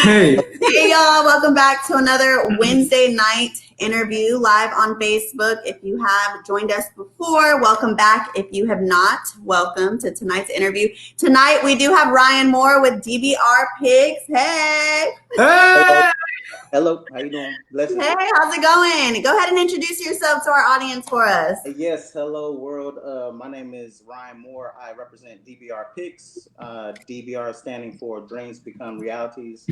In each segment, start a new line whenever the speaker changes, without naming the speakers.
Hey.
Hey y'all, welcome back to another Wednesday night interview live on Facebook. If you have joined us before, welcome back. If you have not, welcome to tonight's interview. Tonight we do have Ryan Moore with DBR Pix. Hey.
Hey.
Hello, how you doing? Blessings.
Hey, how's it going? Go ahead and introduce yourself to our audience for us.
Yes, hello world. My name is Ryan Moore. I represent DBR Pix. DBR standing for Dreams Become Realities.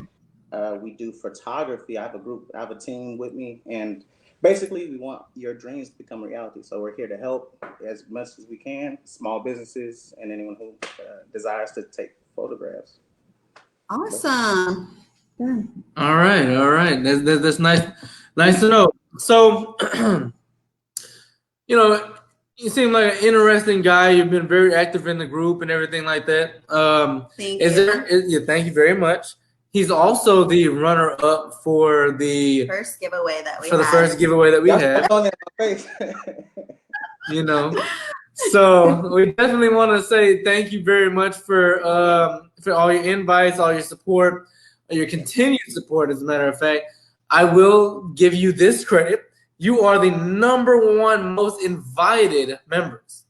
We do photography. I have a team with me, and basically we want your dreams to become reality. So we're here to help as much as we can, small businesses and anyone who desires to take photographs.
Awesome.
Yeah. All right. That's nice to know. So, you seem like an interesting guy. You've been very active in the group and everything like that.
Thank you.
Thank you very much. He's also the runner-up for the
first giveaway that we
had.
On in my face.
So we definitely want to say thank you very much for all your invites, all your support, your continued support. As a matter of fact, I will give you this credit. You are the #1 most invited members.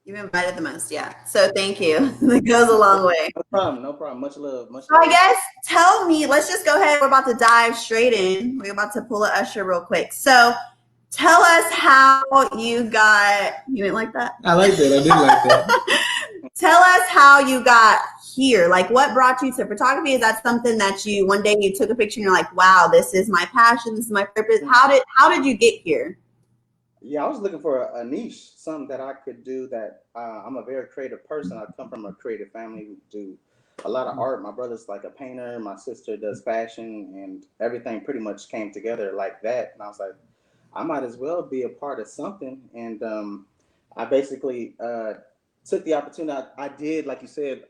You invited the most, yeah. So thank you. That goes a long way.
No problem. Much love.
So I guess tell me, let's just go ahead. We're about to dive straight in. We're about to pull a usher real quick. So tell us how you got, you didn't like that?
I like that. I did like that.
Tell us how you got here. Like what brought you to photography? Is that something that one day you took a picture and you're like, wow, this is my passion. This is my purpose. How did you get here?
Yeah, I was looking for a niche, something that I could do that I'm a very creative person. I come from a creative family, we do a lot of art. My brother's like a painter, my sister does fashion, and everything pretty much came together like that. And I was like, I might as well be a part of something. And I basically took the opportunity. I did, like you said,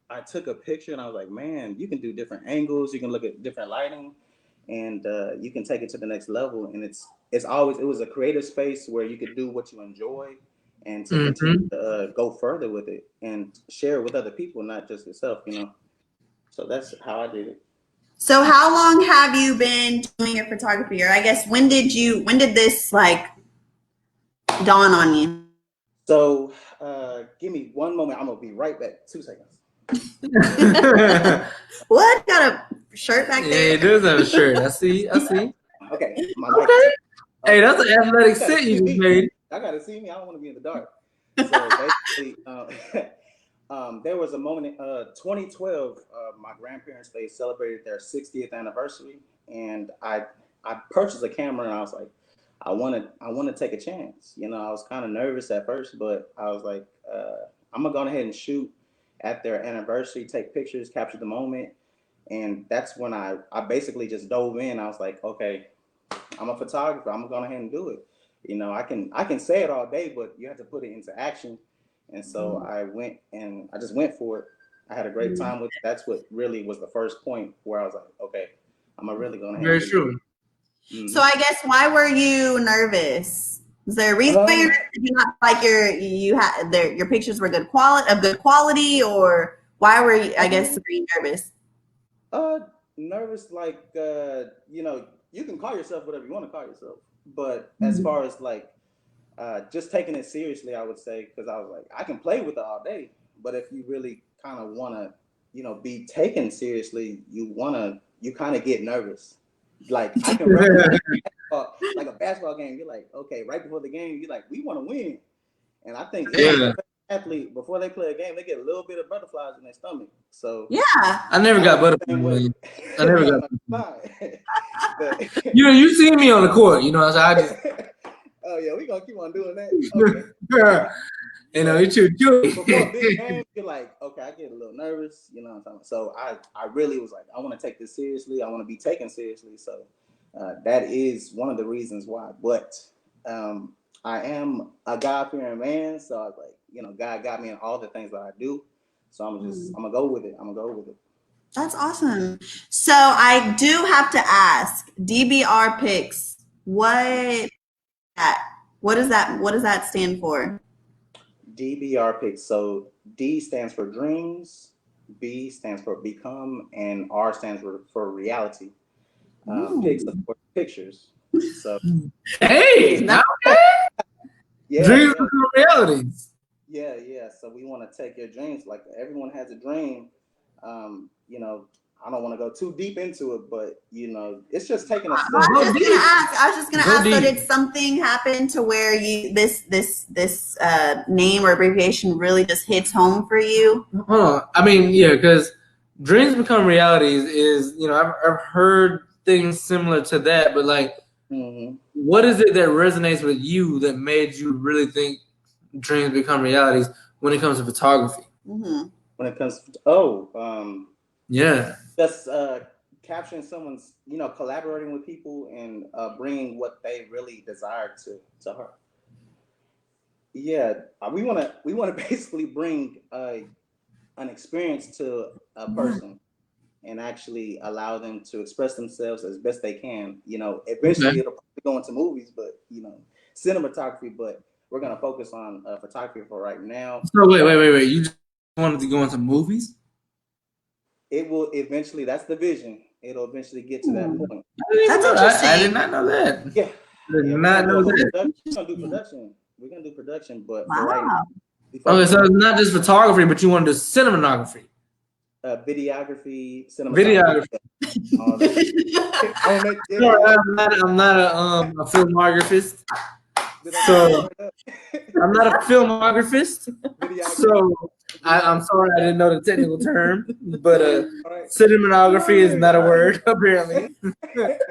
I took a picture and I was like, man, you can do different angles. You can look at different lighting and you can take it to the next level. And it was a creative space where you could do what you enjoy and to continue to go further with it and share it with other people, not just yourself, So that's how I did it.
So how long have you been doing your photography? Or I guess when did this like dawn on you?
So give me one moment. I'm gonna be right back. 2 seconds.
What? Got a shirt back there?
Yeah, he does have a shirt. I see.
Okay.
Okay. Hey, that's an athletic sit you just made.
I gotta see me. I don't want to be in the dark. So basically, there was a moment in 2012. My grandparents, they celebrated their 60th anniversary, and I purchased a camera, and I was like, I want to take a chance. I was kind of nervous at first, but I was like, I'm gonna go ahead and shoot at their anniversary, take pictures, capture the moment. And that's when I basically just dove in. I was like, okay, I'm a photographer. I'm gonna go ahead and do it. I can say it all day, but you have to put it into action. And so I just went for it. I had a great time with it. That's what really was the first point where I was like, okay, I'm really gonna
Very true.
So I guess why were you nervous? Was there a reason why you're nervous? Did you not like your pictures were good quality, or why were you, I guess, were you nervous?
Nervous, like you can call yourself whatever you want to call yourself, but as far as like just taking it seriously, I would say, because I was like, I can play with it all day, but if you really kind of want to be taken seriously, you kind of get nervous. Like I can run like a basketball game. You're like, okay, right before the game, you're like, we want to win. And I think athlete, before they play a game, they get a little bit of butterflies in their stomach. So
yeah,
I never got butterflies. I never got. You see me on the court, so I just.
Oh yeah, we gonna keep on doing that. Okay.
It's your joy.
Before a big game, you're like, okay, I get a little nervous, what I'm talking about. So I really was like, I want to take this seriously. I want to be taken seriously. So that is one of the reasons why. But I am a God-fearing man, so I was like, God got me in all the things that I do. So I'm gonna go with it.
That's awesome. So I do have to ask, DBR Pix, what does that stand for?
DBR Pix. So D stands for dreams, B stands for become, and R stands for reality. Pix, of course, pictures. So,
hey,
yeah,
dreams
yeah.
become realities.
Yeah, yeah. So we want to take your dreams. Like everyone has a dream. You know, I don't want to go too deep into it, but you know, it's just taking a step.
I was just gonna ask. So did something happen to where you this name or abbreviation really just hits home for you?
I mean, yeah, because dreams become realities is, you know, I've heard things similar to that, but like, what is it that resonates with you that made you really think dreams become realities when it comes to photography?
When it comes to,
yeah,
just capturing someone's, you know, collaborating with people and bringing what they really desire to her. Yeah, we want to basically bring an experience to a person and actually allow them to express themselves as best they can. You know, eventually it'll probably go into movies, but you know, cinematography. But we're gonna focus on photography for right now.
So wait. You just wanted to go into movies?
It will eventually. That's the vision. It'll eventually get to that point.
That's interesting.
I did not know that.
Yeah,
I did not know that.
We're gonna do production. We're gonna do production, but for right now.
Okay, so it's not just photography, but you want to do cinematography.
Videography, cinematography.
I'm not a filmographist. So I'm not a filmographist. So I'm sorry I didn't know the technical term, but cinematography is not a word apparently. But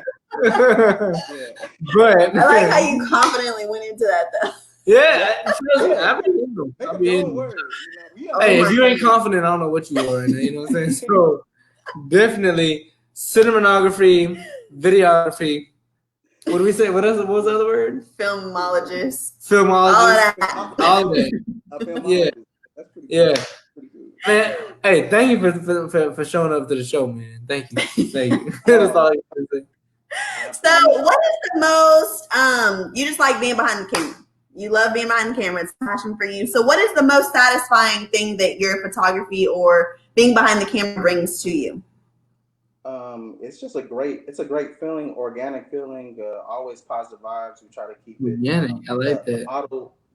I like how you confidently went into that though.
Yeah, I mean, hey, if you ain't confident, I don't know what you are. You know what I'm saying? So definitely cinematography, videography. What do we say? What was the other word?
Filmologist.
Filmologist. All of that. Yeah.
That's pretty
yeah. Pretty good. Man, hey, thank you for showing up to the show, man. Thank you. Thank you. That's all I can say.
So, what is the most? You just like being behind the camera. You love being behind the camera. It's a passion for you. So what is the most satisfying thing that your photography or being behind the camera brings to you?
It's just a great feeling, organic feeling, always positive vibes. We try to keep it
organic. I like that.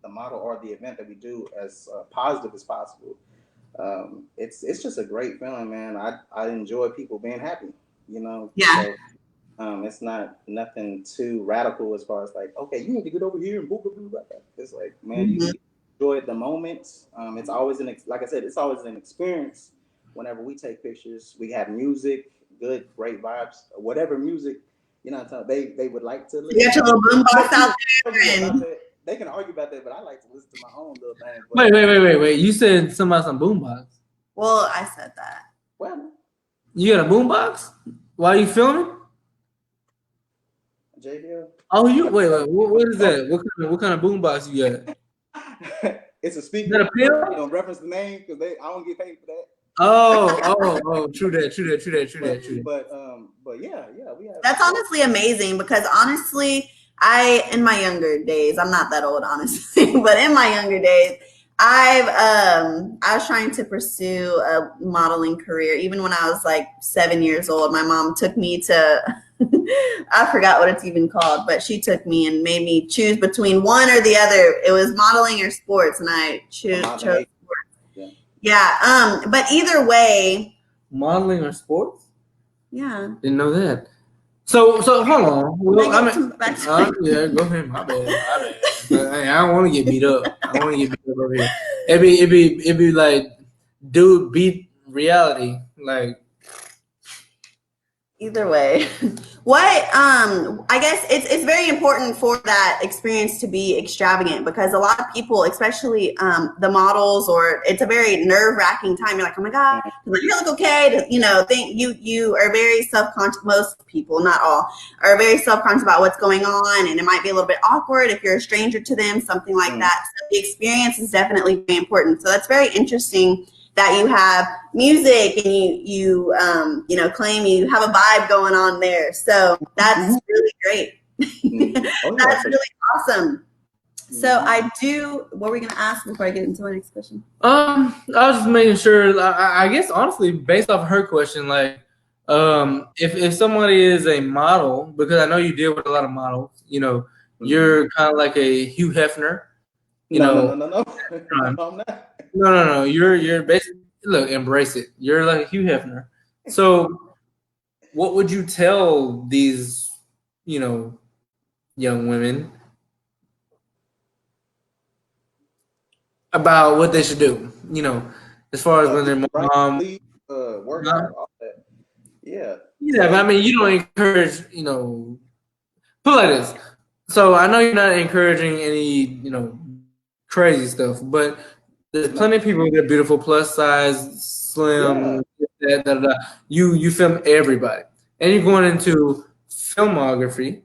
The model or the event that we do as positive as possible. It's just a great feeling, man. I enjoy people being happy, you know.
Yeah.
So, it's not nothing too radical as far as like, okay, you need to get over here and blah, blah, blah, blah. It's like, man, you enjoy the moment. It's always like I said, it's always an experience. Whenever we take pictures, we have music, great vibes, whatever music, you know, they would like to listen.
You got your little boombox out there.
They can argue about that, but I like to listen to my own little thing.
Wait. You said something about some boombox.
Well, I said that.
Well,
you got a boombox? Why are you filming?
JBL.
Oh, you wait. What is that? What kind of boombox you got?
It's a speaker.
Is that a pill?
You don't reference the name because I don't get paid for that.
Oh, true that.
But yeah, we have.
That's honestly amazing because honestly, in my younger days, I'm not that old, honestly, but in my younger days, I was trying to pursue a modeling career. Even when I was like 7 years old, my mom took me to, I forgot what it's even called, but she took me and made me choose between one or the other. It was modeling or sports, and I chose sports. Yeah. But either way.
Modeling or sports?
Yeah.
Didn't know that. So hold on. Well, yeah, go ahead. My bad. I don't want to get beat up. I don't want to get beat up over here. It'd be like, dude, beat reality. Like,
either way. What I guess it's very important for that experience to be extravagant because a lot of people, especially the models, or it's a very nerve-wracking time. You're like, oh my God, do you look okay? You know, you are very self-conscious. Most people, not all, are very self-conscious about what's going on, and it might be a little bit awkward if you're a stranger to them, something like that. So the experience is definitely very important. So that's very interesting that you have music and you claim you have a vibe going on there. So that's really great. That's really awesome. So I do. What were we gonna ask before I get into my next question?
I was just making sure. I guess honestly, based off her question, like, if somebody is a model, because I know you deal with a lot of models, you know, you're kind of like a Hugh Hefner.
No, I'm not.
No. You're basically, look, embrace it. You're like a Hugh Hefner. So, what would you tell these, you know, young women about what they should do? You know, as far as when their mom,
work hard, all that. Yeah.
Yeah, but I mean, you don't encourage, you know, put it like this. So I know you're not encouraging any, you know, crazy stuff, but there's plenty of people that are beautiful, plus size, slim, You film everybody, and you're going into filmography,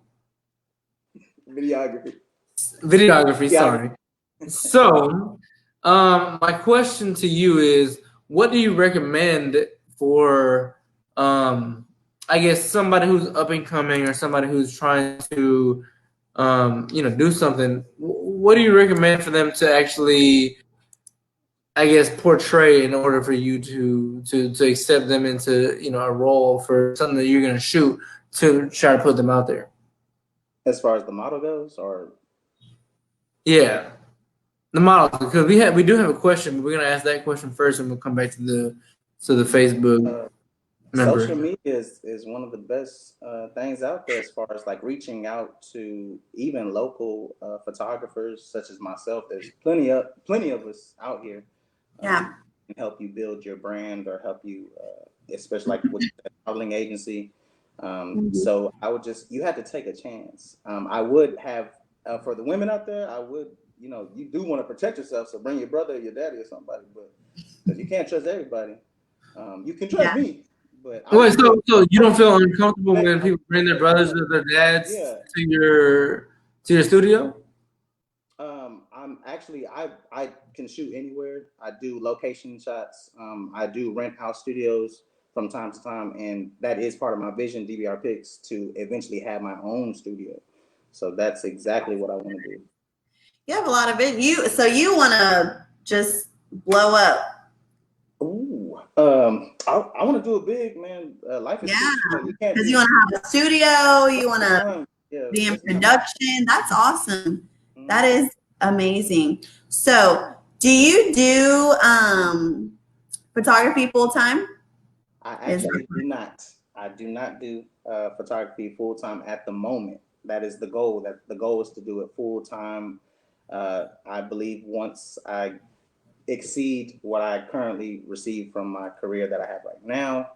videography. Sorry. So, my question to you is, what do you recommend for, I guess, somebody who's up and coming or somebody who's trying to, you know, do something? What do you recommend for them to actually, I guess, portray in order for you to accept them into, you know, a role for something that you're going to shoot to try to put them out there?
As far as the model goes, or
yeah. The models, because we do have a question, but we're gonna ask that question first, and we'll come back to the Facebook member.
Social media is one of the best things out there as far as like reaching out to even local photographers such as myself. There's plenty of us out here.
Yeah,
can help you build your brand or help you, especially like with the modeling agency. So I would you have to take a chance. I would have for the women out there, I would. You know, you do want to protect yourself, so bring your brother or your daddy or somebody, but because you can't trust everybody. You can trust me, but
wait. So you don't feel uncomfortable when people bring their brothers or their dads to your studio?
I'm actually I can shoot anywhere. I do location shots. I do rent house studios from time to time, and that is part of my vision, DBR Pix, to eventually have my own studio. So that's exactly what I want to do.
You have a lot of it. So you want to just blow up?
Ooh, I want to do it big, man. Life is
because you want to have a studio. You want to be in production. That's awesome. That is amazing. So, do you do photography full time?
I actually do not. I do not do photography full time at the moment. That is the goal. The goal is to do it full time. I believe once I exceed what I currently receive from my career that I have right now,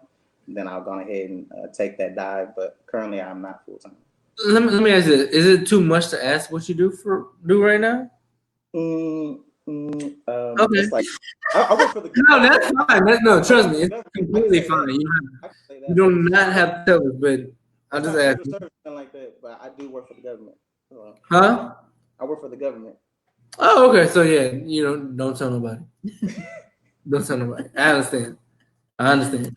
then I'll go ahead and take that dive. But currently, I'm not full time.
Let me ask you: is it too much to ask what you do right now?
Okay. It's like, I work for the
no, that's fine. No, trust me, it's completely fine. You do not have to tell us, but I'll just ask you.
Like that, but I do work for the government.
Huh?
I work for the government.
Oh, okay. So yeah, don't tell nobody. Don't tell nobody. I understand.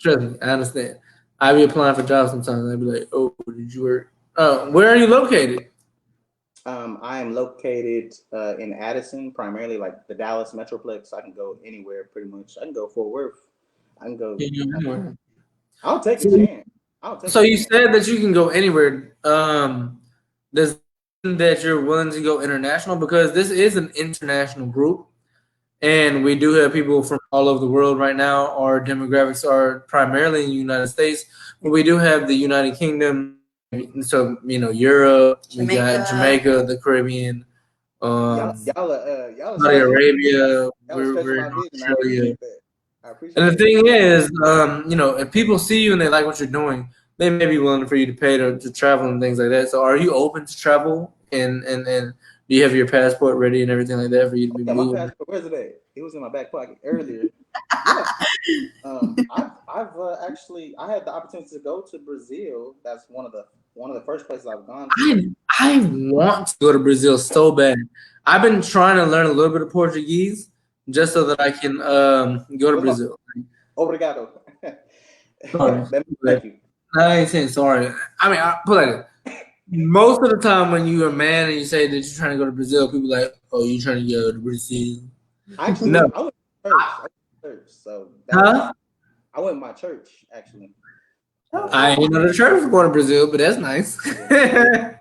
Trust me, I understand. I be applying for jobs sometimes. I'd be like, "Oh, did you work? Where are you located?"
I am located in Addison, primarily like the Dallas Metroplex. I can go anywhere, pretty much. I can go Fort Worth. I can go anywhere. I'll take a chance.
So you said that you can go anywhere. Does that you're willing to go international, because this is an international group, and we do have people from all over the world right now. Our demographics are primarily in the United States, but we do have the United Kingdom. So Europe, we got Jamaica, the Caribbean, Saudi Arabia, we're in Australia. And the thing is, if people see you and they like what you're doing, they may be willing for you to pay to travel and things like that. So are you open to travel, and do you have your passport ready and everything like that for you to be moving?
My passport, where's it at? It was in my back pocket earlier. I've actually I had the opportunity to go to Brazil. That's one of the first places I've gone to.
I want to go to Brazil so bad. I've been trying to learn a little bit of Portuguese just so that I can go to Brazil.
Obrigado.
Sorry.
Thank you.
I ain't saying sorry. I mean, I put it like this. most of the time when you're a man and you say that you're trying to go to Brazil, people are like, oh, you trying to go to Brazil?
Actually,
No.
I went to church. So that
Huh?
I went to my church actually.
I ain't know the church was going to Brazil, but that's nice.
Yeah.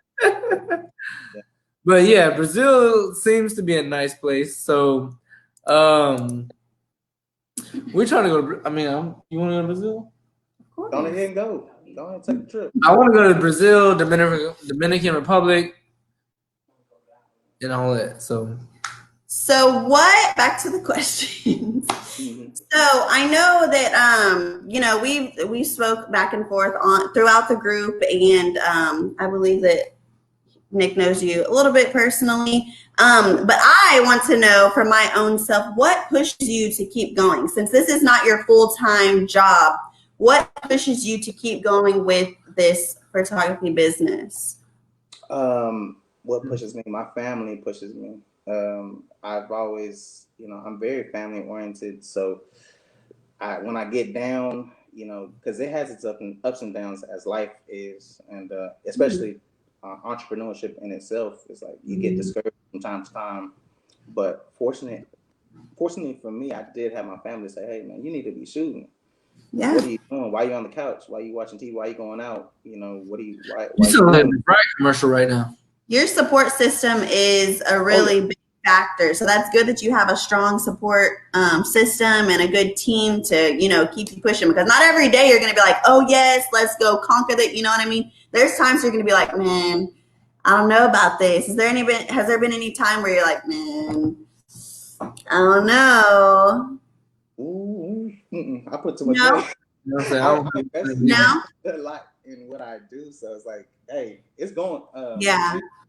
But yeah, Brazil seems to be a nice place. So we're trying to go to, I mean, you want to go to Brazil?
Go ahead and go. Go ahead and take the trip.
I want to go to Brazil, Dominican Republic, and all that.
So what? Back to the questions. So I know that you know, we spoke back and forth on throughout the group, and I believe that Nick knows you a little bit personally. But I want to know for my own self, what pushes you to keep going? Since this is not your full-time job, what pushes you to keep going with this photography business?
What pushes me? My family pushes me. I've always, I'm very family oriented. So when I get down, because it has its ups and downs as life is, and especially entrepreneurship in itself is like you get discouraged from time to time. But fortunately for me, I did have my family say, "Hey, man, you need to be shooting.
Yeah.
What are you doing? Why are you on the couch? Why are you watching TV? Why are you going out? What are you? Why
you still
you
in the Bright commercial right now.
Your support system is a really big factor. So that's good that you have a strong support system and a good team to, keep you pushing, because not every day you're going to be like, oh yes, let's go conquer that. You know what I mean? There's times you're going to be like, man, I don't know about this. Has there been any time where you're like, man, I don't know?
I put too much weight. I invest a lot in what I do, so it's like, hey, it's going.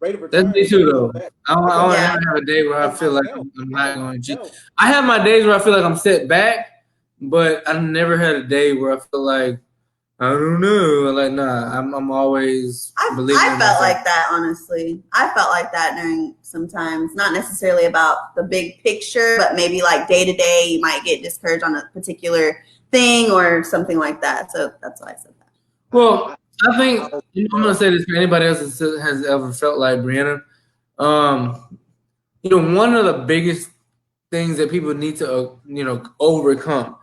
Rate of return.
That's me too, though. I don't have a day where I feel like I'm not going to cheat. I have my days where I feel like I'm set back, but I never had a day where I feel like I don't know. Like, nah, I'm always believing.
I felt like that, honestly. I felt like that during sometimes, not necessarily about the big picture, but maybe like day to day, you might get discouraged on a particular thing or something like that. So that's why I said that.
Well, I think I'm gonna say this for anybody else that has ever felt like Brianna. One of the biggest things that people need to overcome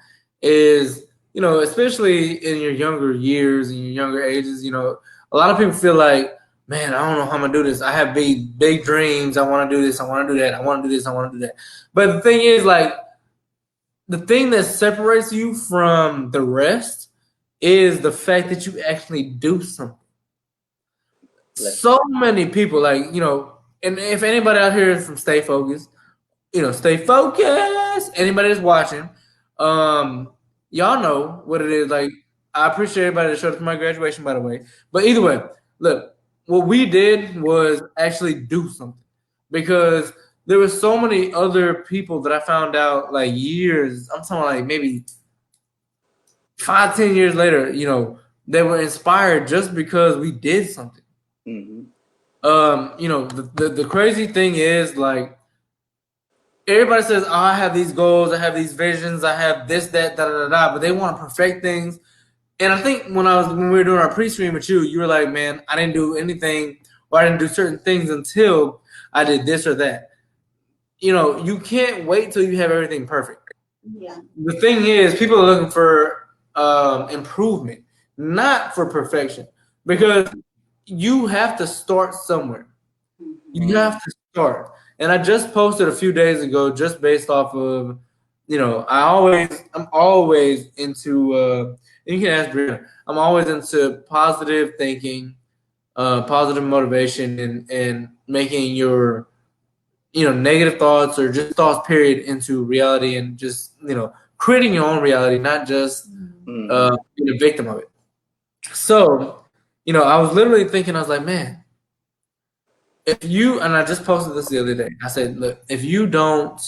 is, especially in your younger years and your younger ages, a lot of people feel like, man, I don't know how I'm gonna do this. I have big dreams. I want to do this. I want to do that. I want to do this. I want to do that. But the thing is, like, the thing that separates you from the rest is the fact that you actually do something. So many people, like, and if anybody out here is from Stay Focused, stay focused. Anybody that's watching, y'all know what it is. Like, I appreciate everybody that showed up to my graduation, by the way. But either way, look, what we did was actually do something, because there were so many other people that I found out like years. I'm talking like maybe 5-10 years later. They were inspired just because we did something.
Mm-hmm.
The crazy thing is, like, everybody says, oh, I have these goals, I have these visions, I have this, that, da, da, da, da, but they want to perfect things. And I think when we were doing our pre-stream with you were like, man, I didn't do anything, or I didn't do certain things until I did this or that. You can't wait till you have everything perfect.
Yeah.
The thing is, people are looking for improvement, not for perfection, because you have to start somewhere. You have to start. And I just posted a few days ago, just based off of, I'm always into, and you can ask Brianna, I'm always into positive thinking, positive motivation, and making your, negative thoughts or just thoughts period into reality, and just, creating your own reality, not just being a victim of it. So, I was literally thinking, I was like, man, and I just posted this the other day. I said, look, if you don't,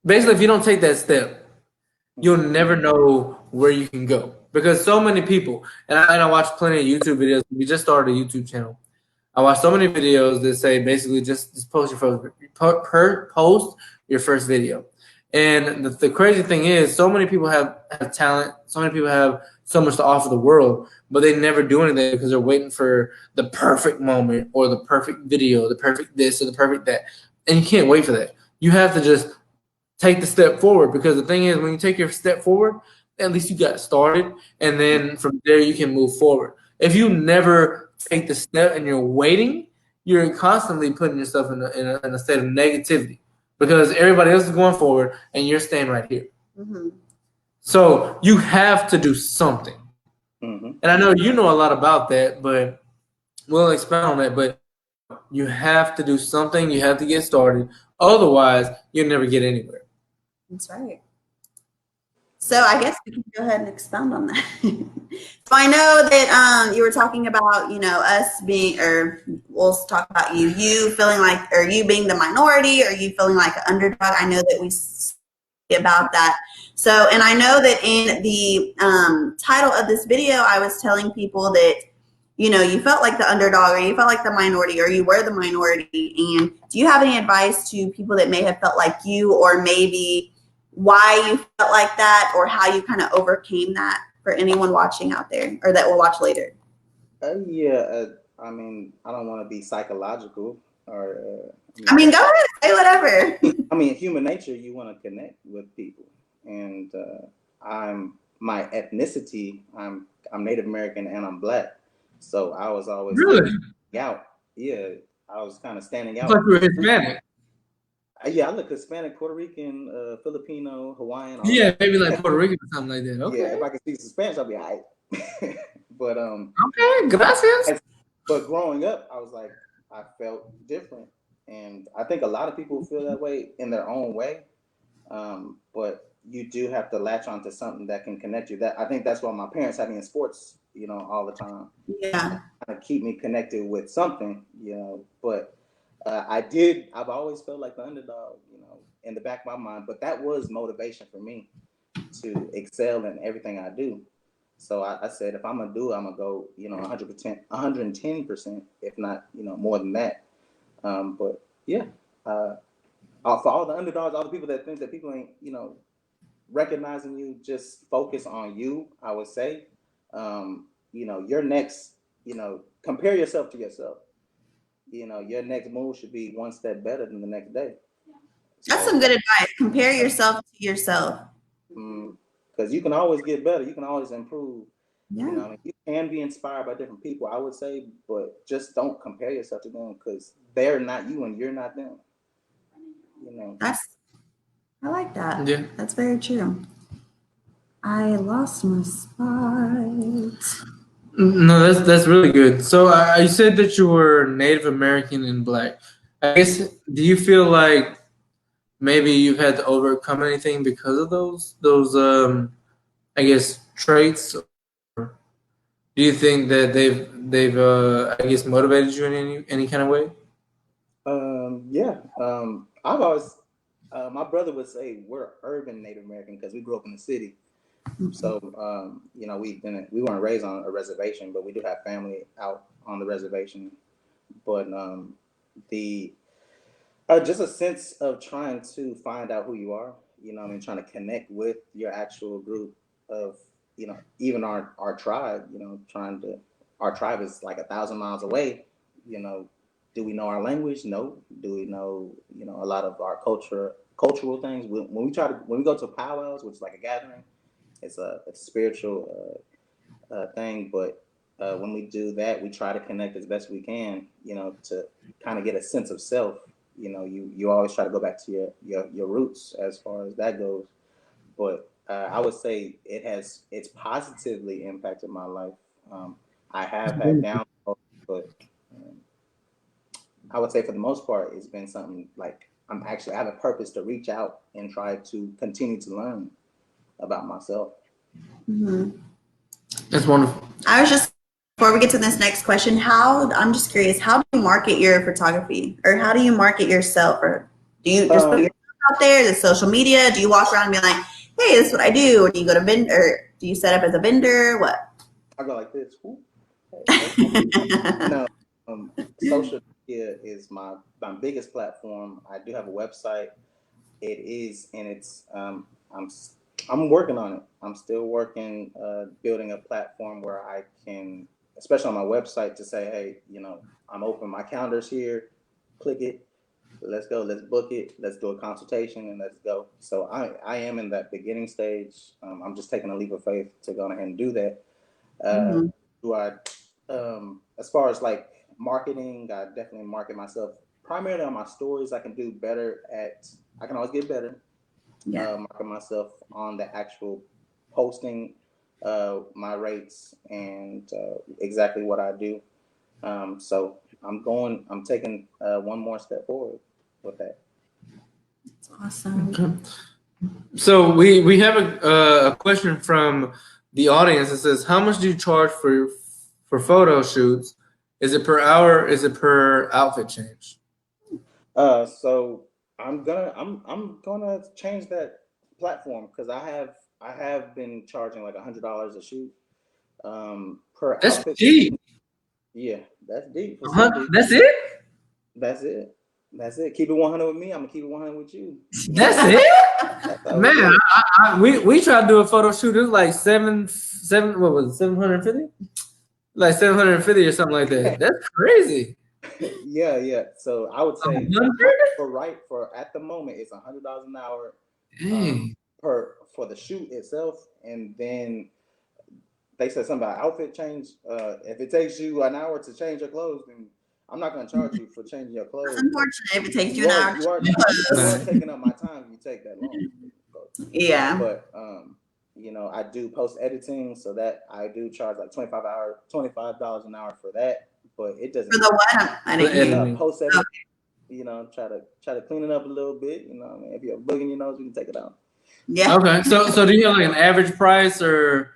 basically, if you don't take that step, you'll never know where you can go. Because so many people, and I watch plenty of YouTube videos. We just started a YouTube channel. I watch so many videos that say basically just post your first video. And the crazy thing is, so many people have talent. So many people have so much to offer the world, but they never do anything because they're waiting for the perfect moment or the perfect video, the perfect this or the perfect that. And you can't wait for that. You have to just take the step forward, because the thing is, when you take your step forward, at least you got started, and then from there you can move forward. If you never take the step and you're waiting, you're constantly putting yourself in a state of negativity, because everybody else is going forward and you're staying right here.
Mm-hmm.
So you have to do something.
Mm-hmm.
And I know you know a lot about that, but we'll expound on that. But you have to do something. You have to get started. Otherwise, you'll never get anywhere.
That's right. So I guess we can go ahead and expound on that. So I know that you were talking about, us being, or we'll talk about you feeling like, or you being the minority, or you feeling like an underdog. I know that we speak about that. So, and I know that in the title of this video, I was telling people that, you felt like the underdog, or you felt like the minority, or you were the minority. And do you have any advice to people that may have felt like you, or maybe why you felt like that, or how you kind of overcame that, for anyone watching out there or that will watch later?
I mean, I don't want to be psychological or.
Go ahead, say whatever.
I mean, human nature, you want to connect with people, and my ethnicity. I'm Native American and I'm Black, so I was always
Really?
out. Yeah, I was kind of standing
I
out.
thought you were Hispanic.
Yeah, I look Hispanic, Puerto Rican, Filipino, Hawaiian.
Yeah, maybe like Puerto Rican or something like that. Okay.
Yeah, if I could speak some Spanish, I'll be all right. But
Okay, gracias.
but growing up, I was like, I felt different, and I think a lot of people feel that way in their own way. But you do have to latch onto something that can connect you. That I think that's why my parents had me in sports, all the time.
Yeah.
To keep me connected with something, But I've always felt like the underdog, in the back of my mind. But that was motivation for me to excel in everything I do. So I said, if I'm gonna do it, I'm gonna go, 100%, 110%, if not, more than that. But yeah, for all the underdogs, all the people that think that people ain't, recognizing you, just focus on you. I would say, your next, compare yourself to yourself. Your next move should be one step better than the next day.
That's some good advice. Compare yourself to yourself.
Because you can always get better. You can always improve.
Yeah.
You can be inspired by different people, I would say, but just don't compare yourself to them, because they're not you and you're not them.
I like that.
Yeah.
That's very true. I lost my spot.
No, that's really good. So you said that you were Native American and Black. I guess, do you feel like maybe you've had to overcome anything because of those I guess traits? Or do you think that they've I guess motivated you in any kind of way?
Yeah. I've always my brother would say we're urban Native American because we grew up in the city. So we weren't raised on a reservation, but we do have family out on the reservation. But the just a sense of trying to find out who you are, trying to connect with your actual group of, even our tribe, our tribe is like 1,000 miles away. Do we know our language? No. Do we know, a lot of our cultural things? When we go to powwows, which is like a gathering, it's a spiritual thing, but when we do that, we try to connect as best we can, to kind of get a sense of self. You always try to go back to your roots as far as that goes. But I would say it's positively impacted my life. I have had downfalls, but I would say for the most part, it's been something like I have a purpose to reach out and try to continue to learn about myself.
Mm-hmm.
That's wonderful.
Before we get to this next question, I'm just curious, how do you market your photography, or how do you market yourself, or do you just put yourself out there, the social media? Do you walk around and be like, hey, this is what I do? Or do you go to vendor, or do you set up as a vendor? What?
I go like this. No, social media is my biggest platform. I do have a website. It is, and it's I'm I'm working on it. I'm still working, building a platform where I can, especially on my website, to say, hey, I'm open. My calendar's here. Click it. Let's go. Let's book it. Let's do a consultation and let's go. So I am in that beginning stage. I'm just taking a leap of faith to go ahead and do that. Do I, as far as like marketing, I definitely market myself primarily on my stories. I can do better I can always get better. Market myself on the actual posting, my rates and exactly what I do. So I'm taking one more step forward with that.
That's awesome.
Okay. So we have a question from the audience that says, how much do you charge for photo shoots? Is it per hour? Is it per outfit change?
So I'm gonna change that platform because I have been charging like $100 a shoot per
That's
outfit.
cheap.
Yeah, that's deep.
That's it?
That's it. That's it. Keep it 100 with me. I'm gonna keep it 100 with you.
That's it? Man, we tried to do a photo shoot. It was like what was it, 750? Like 750 or something like that. That's crazy.
Yeah. So I would say for at the moment it's $100 an hour for the shoot itself, and then they said something about outfit change. If it takes you an hour to change your clothes, then I'm not going to charge you for changing your clothes.
It's unfortunate if it takes you an hour.
You are taking up my time if you take that long.
Yeah.
But I do post editing, so that I do charge like $25 an hour for that. But it doesn't.
For the what? I didn't
post editing. Okay. Try to clean it up a little bit. If you have a bug in your nose, you can take it out.
Yeah. Okay. So do you have like an average price, or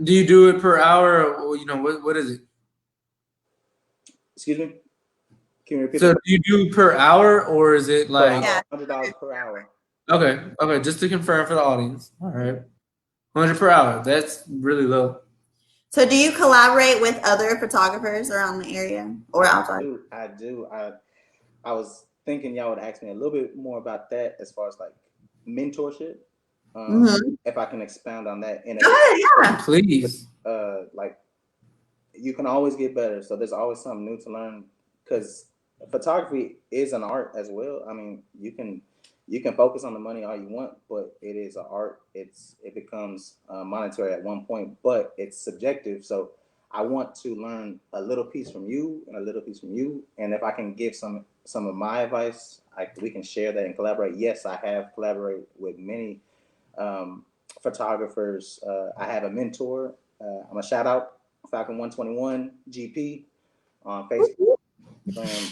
do you do it per hour, or what is it?
Excuse me? Can you repeat
that?
Do
you do per hour, or is it like
$100 per hour?
Okay. Just to confirm for the audience. All right. 100 per hour. That's really low.
So do you collaborate with other photographers around the area or outside?
I do. I was thinking y'all would ask me a little bit more about that as far as like mentorship. If I can expound on that.
Please.
Like you can always get better. So there's always something new to learn because photography is an art as well. I mean, you can focus on the money all you want, but it is an art. It becomes monetary at one point, but it's subjective. So I want to learn a little piece from you and a little piece from you. And if I can give some of my advice, we can share that and collaborate. Yes, I have collaborated with many photographers. I have a mentor. I'm gonna shout out Falcon 121 GP on Facebook.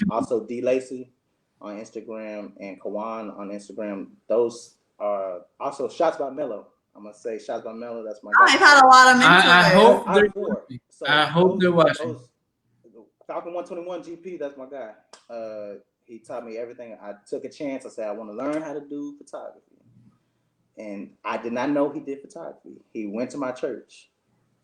Also D Lacey on Instagram and Kawan on Instagram. Those are also Shots by Mello. I'm gonna say Shots by Mello. That's my guy.
I've had a lot of mentors.
I hope they're watching.
Falcon 121 GP. That's my guy. He taught me everything. I took a chance. I said I want to learn how to do photography, and I did not know he did photography. He went to my church.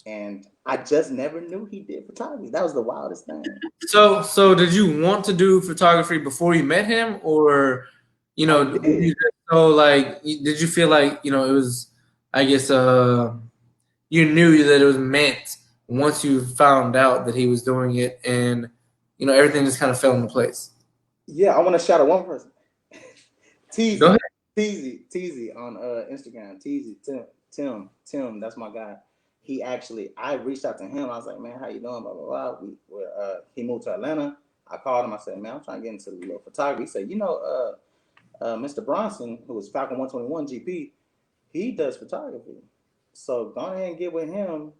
And I just never knew he did photography. That was the wildest thing.
So did you want to do photography before you met him, or did you feel like it was? I guess you knew that it was meant once you found out that he was doing it, and everything just kind of fell into place.
Yeah, I want to shout out one person.
Go ahead.
Teasy on Instagram. Teasy Tim. That's my guy. I reached out to him. I was like, man, how you doing? Blah, blah, blah. He moved to Atlanta. I called him. I said, man, I'm trying to get into the little photography. He said, Mr. Bronson, who was Falcon 121 GP, he does photography. So go ahead and get with him.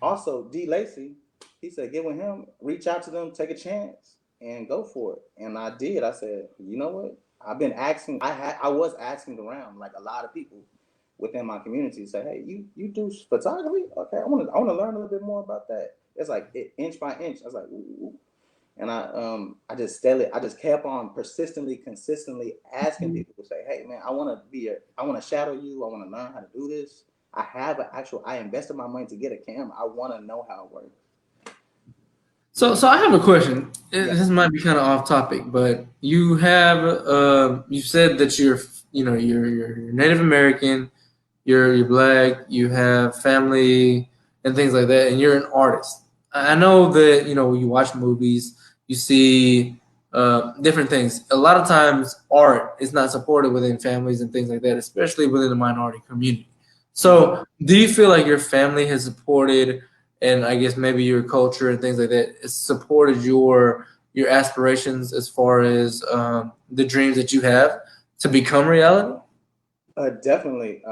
Also, D Lacey, he said, get with him, reach out to them, take a chance, and go for it. And I did. I said, you know what? I've been asking. I was asking around like a lot of people within my community, say, hey, you do photography? Okay, I want to learn a little bit more about that. It's like inch by inch. I was like, ooh. And I just kept on consistently asking people to say, hey man, I want to shadow you. I want to learn how to do this. I invested my money to get a camera. I want to know how it works.
So I have a question. This might be kind of off topic, but you said that you're Native American. you're black, you have family and things like that, and you're an artist. I know that, you know, you watch movies, you see different things. A lot of times art is not supported within families and things like that, especially within the minority community. So do you feel like your family has supported, and I guess maybe your culture and things like that, has supported your aspirations as far as the dreams that you have to become reality?
Definitely.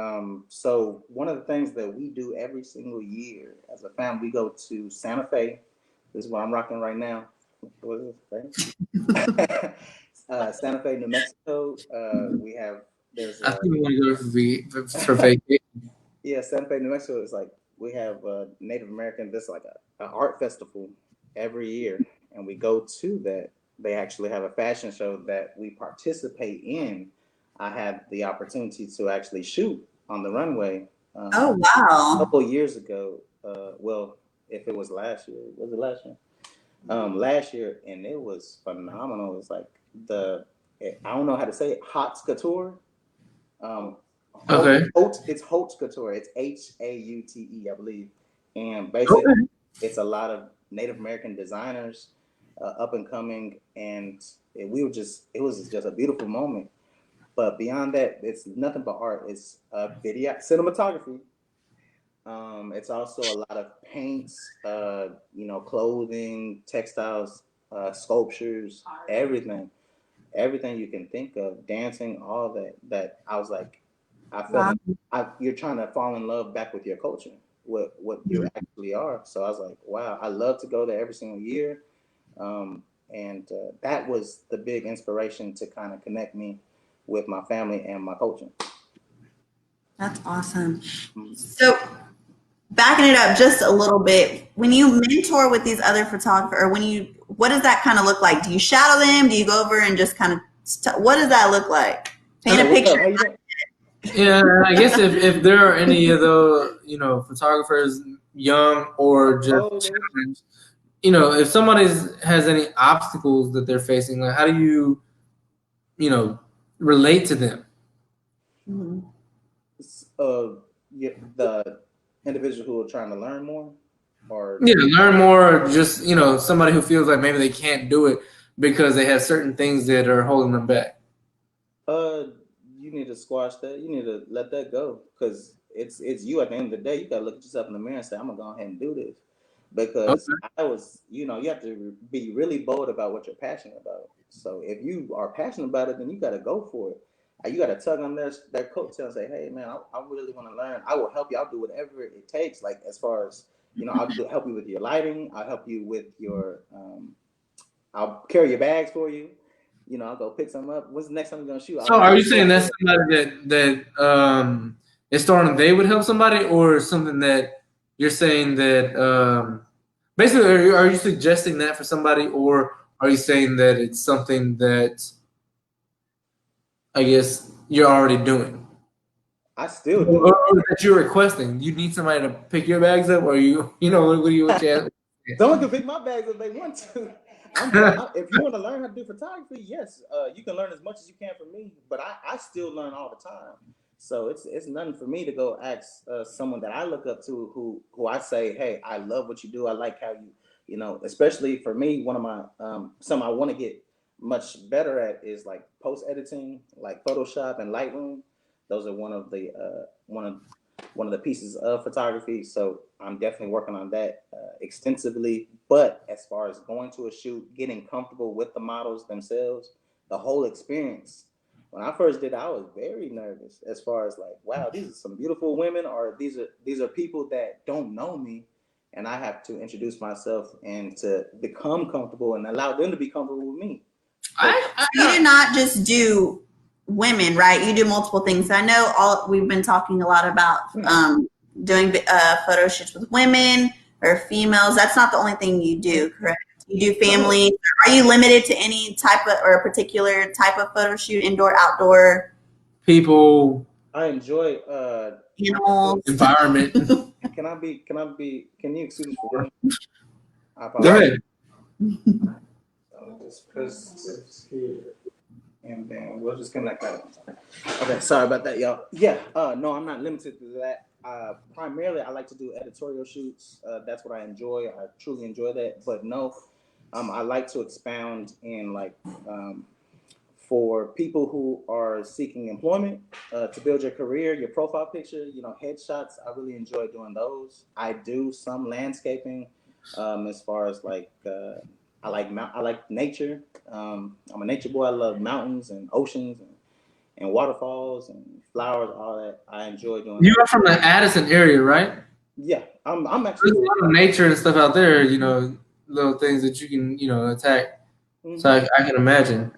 So one of the things that we do every single year as a family, we go to Santa Fe. This is what I'm rocking right now. What is this? Right? Santa Fe, New Mexico. We have there's
I think we want to go for vacation.
yeah, Santa Fe, New Mexico is like we have Native American. This like a art festival every year, and we go to that. They actually have a fashion show that we participate in. I had the opportunity to actually shoot on the runway.
Oh,
A
wow.
couple of years ago. Well, if it was last year, was it last year? Last year, and it was phenomenal. It's like I don't know how to say it, haute couture.
Okay.
It's haute couture. It's HAUTE, I believe. And basically, it's a lot of Native American designers, up and coming, and it was just a beautiful moment. But beyond that, it's nothing but art. It's video, cinematography. It's also a lot of paints, clothing, textiles, sculptures, everything you can think of, dancing, all that. That I was like, I felt like you're trying to fall in love back with your culture, what you actually are. So I was like, wow, I love to go there every single year, and that was the big inspiration to kind of connect me with my family and my culture.
That's awesome. So backing it up just a little bit, when you mentor with these other photographers, or what does that kind of look like? Do you shadow them? Do you go over and just kind of, what does that look like? Paint a picture.
Yeah, I guess if there are any of the, you know, photographers, young or just challenged, you know, if somebody has any obstacles that they're facing, like how do you, you know, relate to them?
The individual who are trying to learn more, or
learn more, or just, you know, somebody who feels like maybe they can't do it because they have certain things that are holding them back.
You need to squash that. You need to let that go, because it's you at the end of the day. You gotta look at yourself in the mirror and say, I'm gonna go ahead and do this, because I was, you have to be really bold about what you're passionate about. So if you are passionate about it, then you gotta go for it. You gotta tug on their coattail and say, hey man, I really want to learn. I will help you. I'll do whatever it takes. Like as far as help you with your lighting. I'll help you with your I'll carry your bags for you. I'll go pick some up. When's the next time you're gonna shoot?
So are you saying that's somebody that is starting they would help somebody, or something that you're saying that basically are you suggesting that for somebody, or are you saying that it's something that I guess you're already doing?
I still do.
Or that you're requesting. You need somebody to pick your bags up, or what do you want you
Someone can pick my bags if they want to. If you want to learn how to do photography, yes, you can learn as much as you can from me. But I still learn all the time. So it's nothing for me to go ask someone that I look up to, who I say, hey, I love what you do. I like how especially for me, one of my something I want to get much better at is like post editing, like Photoshop and Lightroom. Those are one of the pieces of photography. So I'm definitely working on that extensively. But as far as going to a shoot, getting comfortable with the models themselves, the whole experience. When I first did it, I was very nervous as far as like, wow, these are some beautiful women, or these are people that don't know me, and I have to introduce myself and to become comfortable and allow them to be comfortable with me.
You do not just do women, right? You do multiple things. I know we've been talking a lot about doing photo shoots with women or females. That's not the only thing you do, correct? You do family. Are you limited to any type of or a particular type of photo shoot, indoor, outdoor?
People.
I enjoy
animals.
Environment.
Can you excuse me for
Go ahead.
Just press here. and then we'll just connect that. Okay, sorry about that, y'all. Yeah, no, I'm not limited to that. Primarily, I like to do editorial shoots. That's what I enjoy. I truly enjoy that. But no, I like to expound in like for people who are seeking employment, to build your career, your profile picture, headshots. I really enjoy doing those. I do some landscaping, as far as like I like nature. I'm a nature boy. I love mountains and oceans and waterfalls and flowers, all that. I enjoy doing.
You are from the Addison area, right?
Yeah, I'm actually.
There's a lot of nature and stuff out there. Little things that you can attack. Mm-hmm. So I can imagine.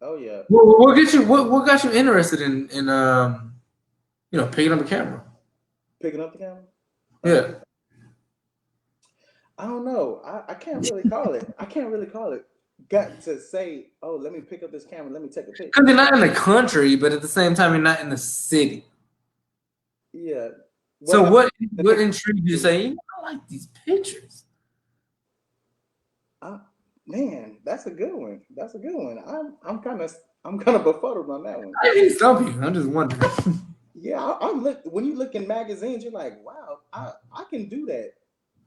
Oh yeah.
What get you? What got you interested in picking up a camera?
Picking up the camera?
Yeah.
I don't know. I can't really call it. Got to say, oh, let me pick up this camera. Let me take a picture.
Because you're not in the country, but at the same time, you're not in the city.
Yeah.
So what intrigued you to say, I like these pictures?
Man, that's a good one. I'm kind of befuddled on that one.
I didn't stop you. I'm just wondering.
Yeah, when you look in magazines, you're like, wow, I can do that.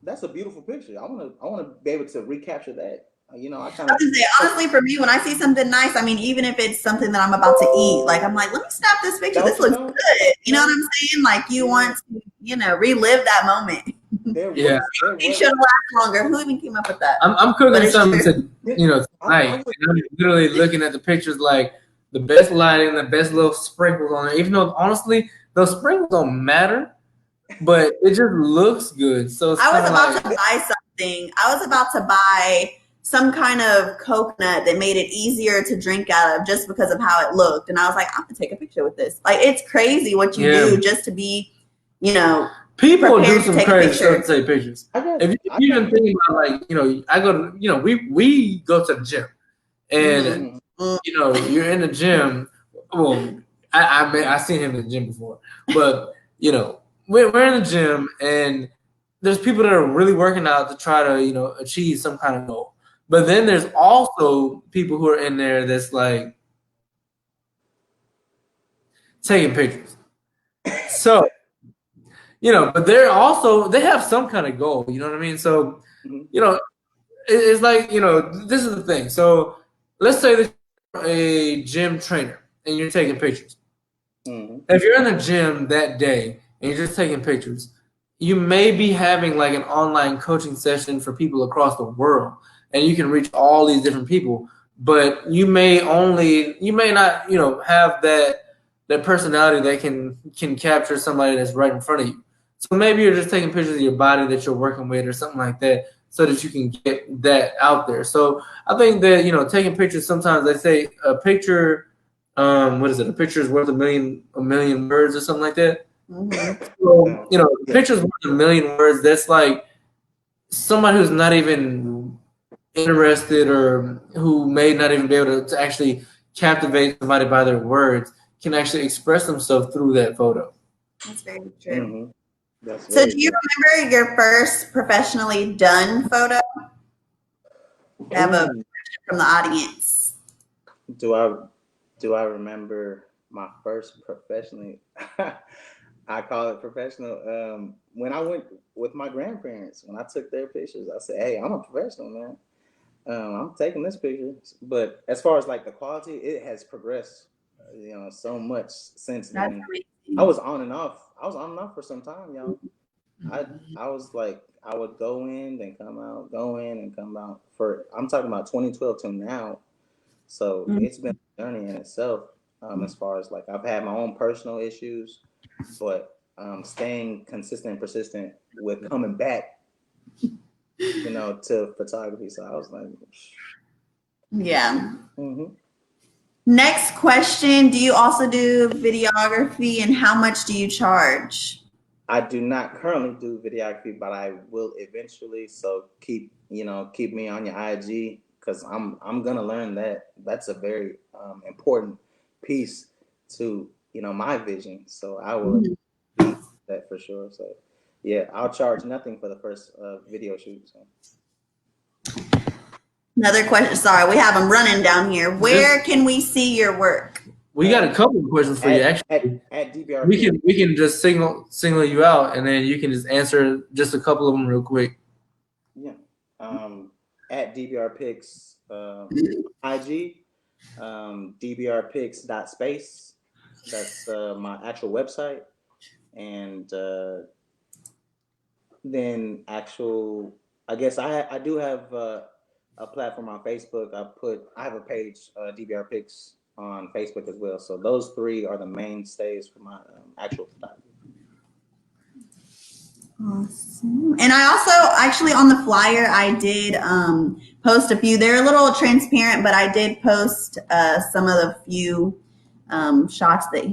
That's a beautiful picture. I want to be able to recapture that. I kind of
say, honestly, for me, when I see something nice, I mean, even if it's something that I'm about to eat, like I'm like, let me snap this picture. This looks good. You know what I'm saying? Like you want to, relive that moment. It should last longer. Who even came up with that?
I'm cooking something tonight. I'm literally looking at the pictures like the best lighting, the best little sprinkles on it. Even though honestly, those sprinkles don't matter, but it just looks good. So
I was about to buy something. I was about to buy some kind of coconut that made it easier to drink out of just because of how it looked. And I was like, I'm gonna take a picture with this. Like it's crazy what you do just to be,
people do some crazy stuff to take pictures. If you even think about I go to, we go to the gym and you're in the gym. Well, I seen him in the gym before, but we're in the gym and there's people that are really working out to try to achieve some kind of goal. But then there's also people who are in there that's like taking pictures. So, but they have some kind of goal, you know what I mean? So, it's like, this is the thing. So let's say that you're a gym trainer and you're taking pictures. Mm-hmm. If you're in the gym that day and you're just taking pictures, you may be having like an online coaching session for people across the world. And you can reach all these different people, but you may not, have that personality that can capture somebody that's right in front of you. So maybe you're just taking pictures of your body that you're working with or something like that so that you can get that out there. So I think that, taking pictures, sometimes they say a picture, what is it? A picture is worth a million words or something like that. Mm-hmm. So, pictures worth a million words. That's like somebody who's not even interested or who may not even be able to actually captivate somebody by their words can actually express themselves through that photo.
That's very true. Mm-hmm. So do you remember your first professionally done photo? I have a question from the audience.
Do I remember my first professionally? I call it professional. When I went with my grandparents, when I took their pictures, I said, hey, I'm a professional, man. I'm taking this picture. But as far as like the quality, it has progressed, so much since then. I was on and off for some time, y'all. I was like, I would go in, then come out, go in and come out. I'm talking about 2012 to now. So it's been a journey in itself. As far as like, I've had my own personal issues, but staying consistent and persistent with coming back, to photography. So I was like,
yeah. Mm-hmm. Next question. Do you also do videography and how much do you charge?
I do not currently do videography, but I will eventually. So keep me on your IG because I'm going to learn that. That's a very important piece to, my vision. So I will do that for sure. So yeah, I'll charge nothing for the first video shoot. So.
Another question. Sorry, we have them running down here. Where can we see your work?
We got a couple of questions for you. Actually,
at DBR.
We can just single you out, and then you can just answer just a couple of them real quick.
Yeah. At DBR Pix, IG, DBRpix.space. That's my actual website, and then I guess I do have a platform on Facebook. I have a page, DBR Pix, on Facebook as well. So those three are the mainstays for my actual photography.
Awesome. And I also actually on the flyer I did post a few. They're a little transparent, but I did post some of the few shots that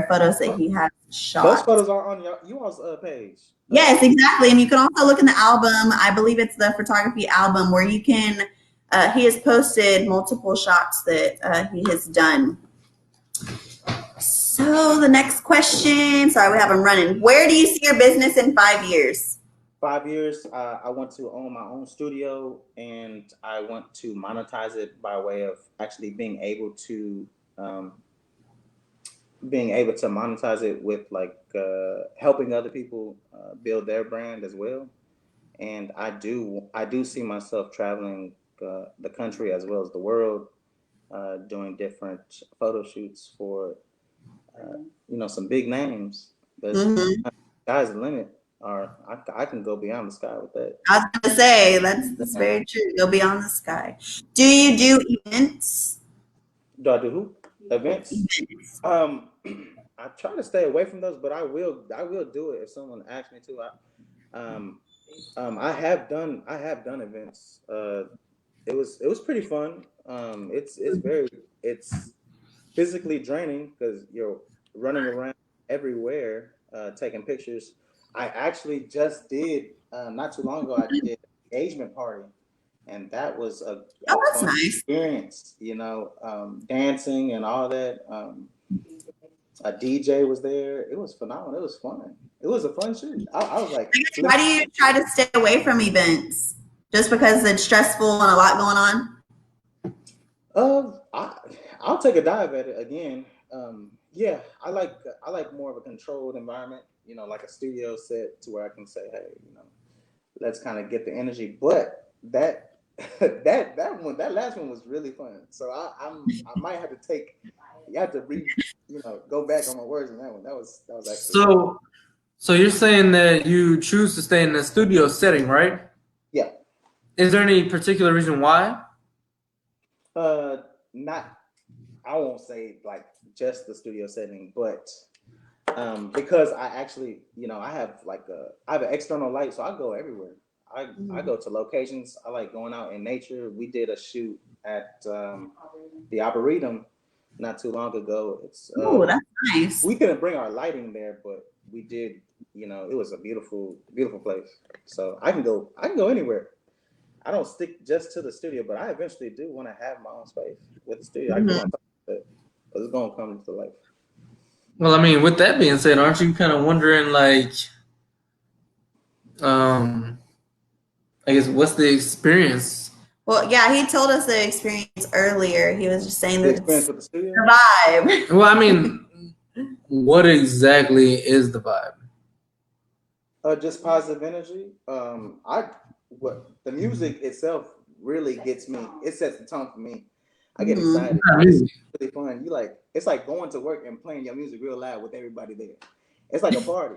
photos that he has shot.
Those photos are on you all's page.
Yes, exactly. And you can also look in the album. I believe it's the photography album where you can. He has posted multiple shots that he has done. So the next question, sorry, we have them running. Where do you see your business in 5 years?
5 years, I want to own my own studio, and I want to monetize it by way of actually being able to monetize it with like helping other people build their brand as well. And I do see myself traveling the country as well as the world, doing different photo shoots for some big names. The sky's the limit. Or I can go beyond the sky with that.
I was gonna say that's very true. Go beyond the sky. Do you do events?
Do I do who? Events? I try to stay away from those, but I will do it if someone asks me to. I have done events. It was pretty fun. It's physically draining because you're running around everywhere, taking pictures. I actually just did not too long ago. I did an engagement party, and that was a
that's
fun
nice
experience. Dancing and all that. A DJ was there. It was phenomenal. It was fun. It was a fun shoot. I was like,
why do you try to stay away from events? Just because it's stressful and a lot going on?
I'll take a dive at it again. Yeah, I like more of a controlled environment, like a studio set to where I can say, hey, let's kind of get the energy. But that last one was really fun. So I might have to go back on my words on that one. That was actually
So you're saying that you choose to stay in the studio setting, right?
Yeah.
Is there any particular reason why?
I won't say like just the studio setting, but because I actually, I have an external light, so I go everywhere. I go to locations. I like going out in nature. We did a shoot at the Arboretum not too long ago. It's
that's nice.
We couldn't bring our lighting there, but we did. It was a beautiful, beautiful place. So I can go anywhere. I don't stick just to the studio, but I eventually do want to have my own space with the studio. I can it's gonna come to life.
Well, I mean, with that being said, aren't you kind of wondering, like, I guess, what's the experience?
Well, yeah, he told us the experience earlier. He was just saying that
experience with the studio?
The vibe.
Well, I mean, what exactly is the vibe?
Just positive energy. The music itself really gets me. It sets the tone for me. I get excited. It's really fun. It's like going to work and playing your music real loud with everybody there. It's like a party.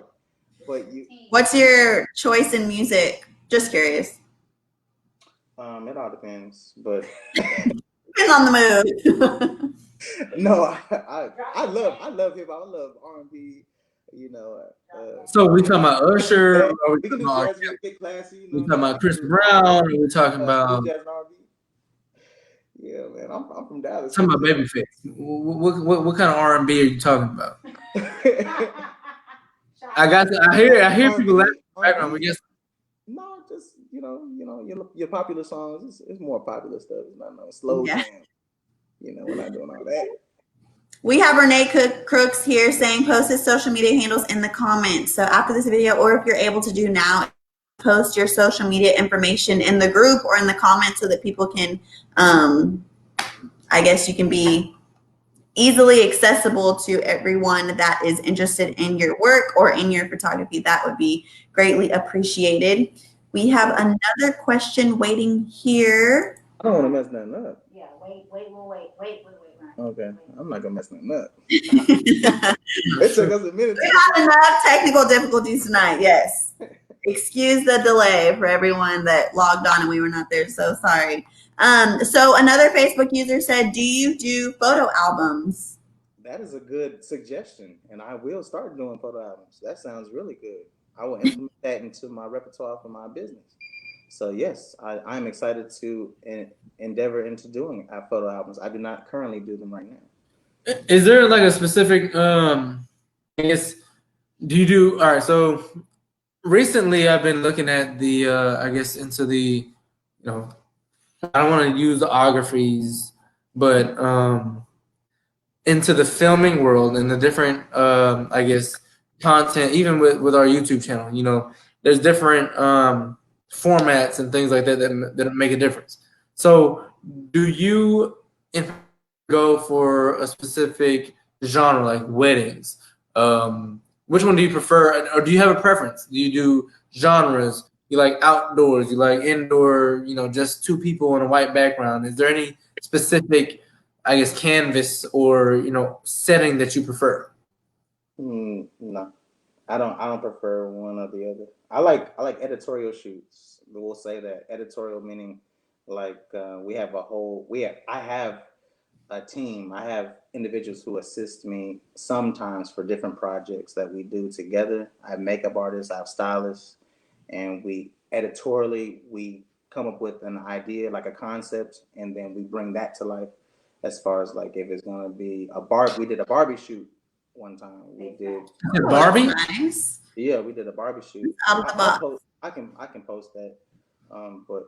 But
what's your choice in music? Just curious.
It all depends, but
depends on the mood.
No, I love hip hop. I love R&B.
So we talking about Usher?
We can do jazz, get classy.
We talking about Chris Brown? We talking about?
Yeah, man, I'm from Dallas.
Talking about Babyface. What kind of R&B are you talking about? I hear people laughing in the background. We guess.
No, just your popular songs. It's more popular stuff. It's not no slow jam. We're not doing all that.
We have Renee Crooks here saying post his social media handles in the comments. So after this video, or if you're able to do now, post your social media information in the group or in the comments so that people can, I guess you can be easily accessible to everyone that is interested in your work or in your photography. That would be greatly appreciated. We have another question waiting here.
I don't want to mess nothing up.
Yeah, wait.
Okay, I'm not gonna mess nothing up.
We
It took us a minute.
had enough technical difficulties tonight. Yes. Excuse the delay for everyone that logged on and we were not there. So sorry. So another Facebook user said, do you do photo albums?
That is a good suggestion, and I will start doing photo albums. That sounds really good. I will implement that into my repertoire for my business. So yes, I'm excited to endeavor into doing photo albums. I do not currently do them right now.
Is there like a specific, I guess, do you do, all right, so recently I've been looking at the, I guess, into the, you know, I don't want to use the ographies, but into the filming world and the different, I guess, content, even with our YouTube channel, you know, there's different formats and things like that that make a difference. So do you go for a specific genre, like weddings? Which one do you prefer, or do you have a preference? Do you do genres? You like outdoors? You like indoor? You know, just two people on a white background. Is there any specific, I guess, canvas or, you know, setting that you prefer?
No, I don't prefer one or the other. I like editorial shoots. We'll say that editorial meaning like I have a team. I have individuals who assist me sometimes for different projects that we do together. I have makeup artists, I have stylists, and we come up with an idea, like a concept, and then we bring that to life. As far as like if it's gonna be we did a Barbie shoot one time. We did
Barbie?
Nice.
Yeah, we did a Barbie shoot. I can post that. But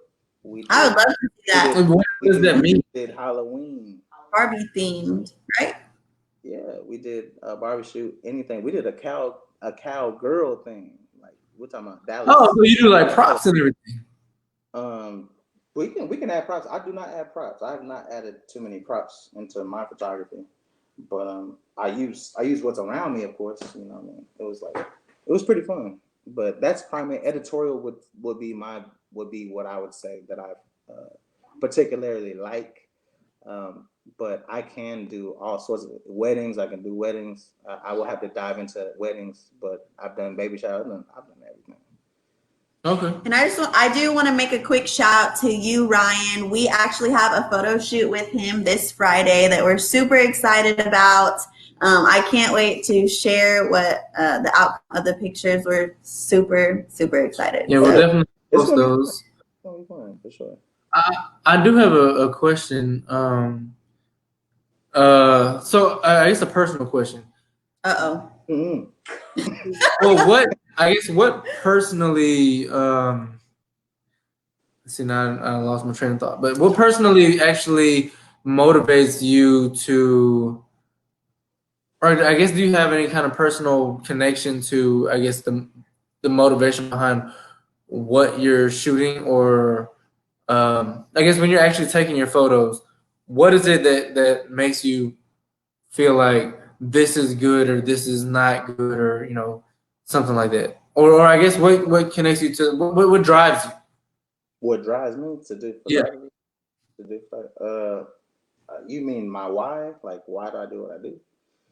I would love to see that.
What does that mean?
We did Halloween.
Barbie themed, right?
Yeah, we did a Barbie shoot. Anything. We did a cowgirl thing. Like we're talking about Dallas.
Oh, so you do like props and everything.
We can add props. I do not add props. I have not added too many props into my photography. But I use what's around me, of course. You know what I mean? It was pretty fun. But that's primary editorial would be what I would say that I particularly like. But I can do all sorts of weddings. I can do weddings. I will have to dive into weddings, but I've done baby showers. I've done everything.
Okay.
And I do want to make a quick shout out to you, Ryan. We actually have a photo shoot with him this Friday that we're super excited about. I can't wait to share what the outcome of the pictures. We're super, super excited.
Yeah, we'll definitely post those.
It's gonna be fun for sure.
I do have a question. So I guess a personal question.
Uh-oh.
Mm-hmm.
Well, what personally, let's see, now I lost my train of thought, but what personally actually motivates you to, or I guess, do you have any kind of personal connection to, I guess, the motivation behind what you're shooting, or I guess when you're actually taking your photos, what is it that makes you feel like this is good or this is not good, or, you know, something like that? Or I guess what connects you to, what drives you?
What drives me to do photography?
Yeah.
You mean my why? Like, why do I do what I do?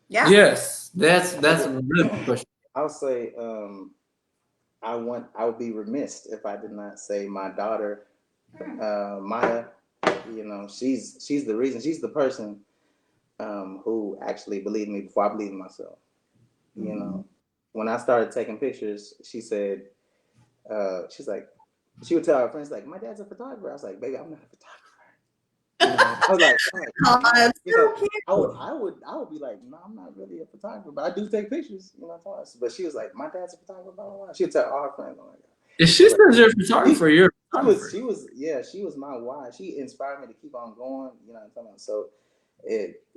Yeah.
Yes, that's a really good question.
I'll say I would be remiss if I did not say my daughter, Maya. You know, she's the reason. She's the person who actually believed me before I believed in myself. Mm-hmm. You know, when I started taking pictures, she said, she's like, she would tell her friends, like, my dad's a photographer. I was like, baby, I'm not a photographer. You know, I was like, you know, I would be like, no, I'm not really a photographer, but I do take pictures, you know. But she was like, my dad's a photographer, blah, blah, blah. She'd tell all her friends, oh my God.
If she says you're a photographer, you're a photographer.
She was my why. She inspired me to keep on going, you know what I'm talking about? So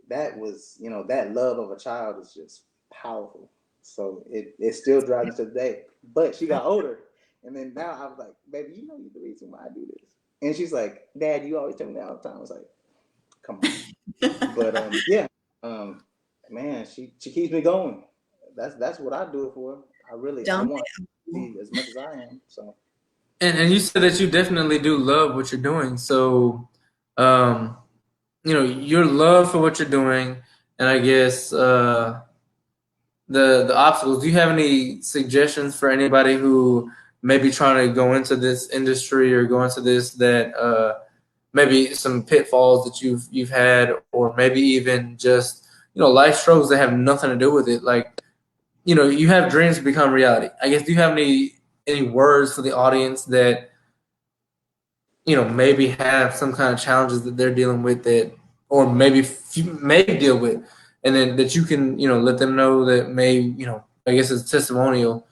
that was, you know, that love of a child is just powerful. So it still drives me to today. But she got older, And then now I was like, baby, you know you're the reason why I do this. And she's like, Dad, you always tell me that all the time. I was like, come on. But yeah, man, she keeps me going. That's what I do it for. I want to be as much as I am. So.
And you said that you definitely do love what you're doing. So, you know, your love for what you're doing, and I guess the obstacles. Do you have any suggestions for anybody who may be trying to go into this industry or go into this, that maybe some pitfalls that you've had, or maybe even just, you know, life struggles that have nothing to do with it? Like, you know, you have dreams to become reality. I guess, do you have any words for the audience that, you know, maybe have some kind of challenges that they're dealing with, that, or maybe may deal with, and then that you can, you know, let them know that may, you know, I guess it's testimonial,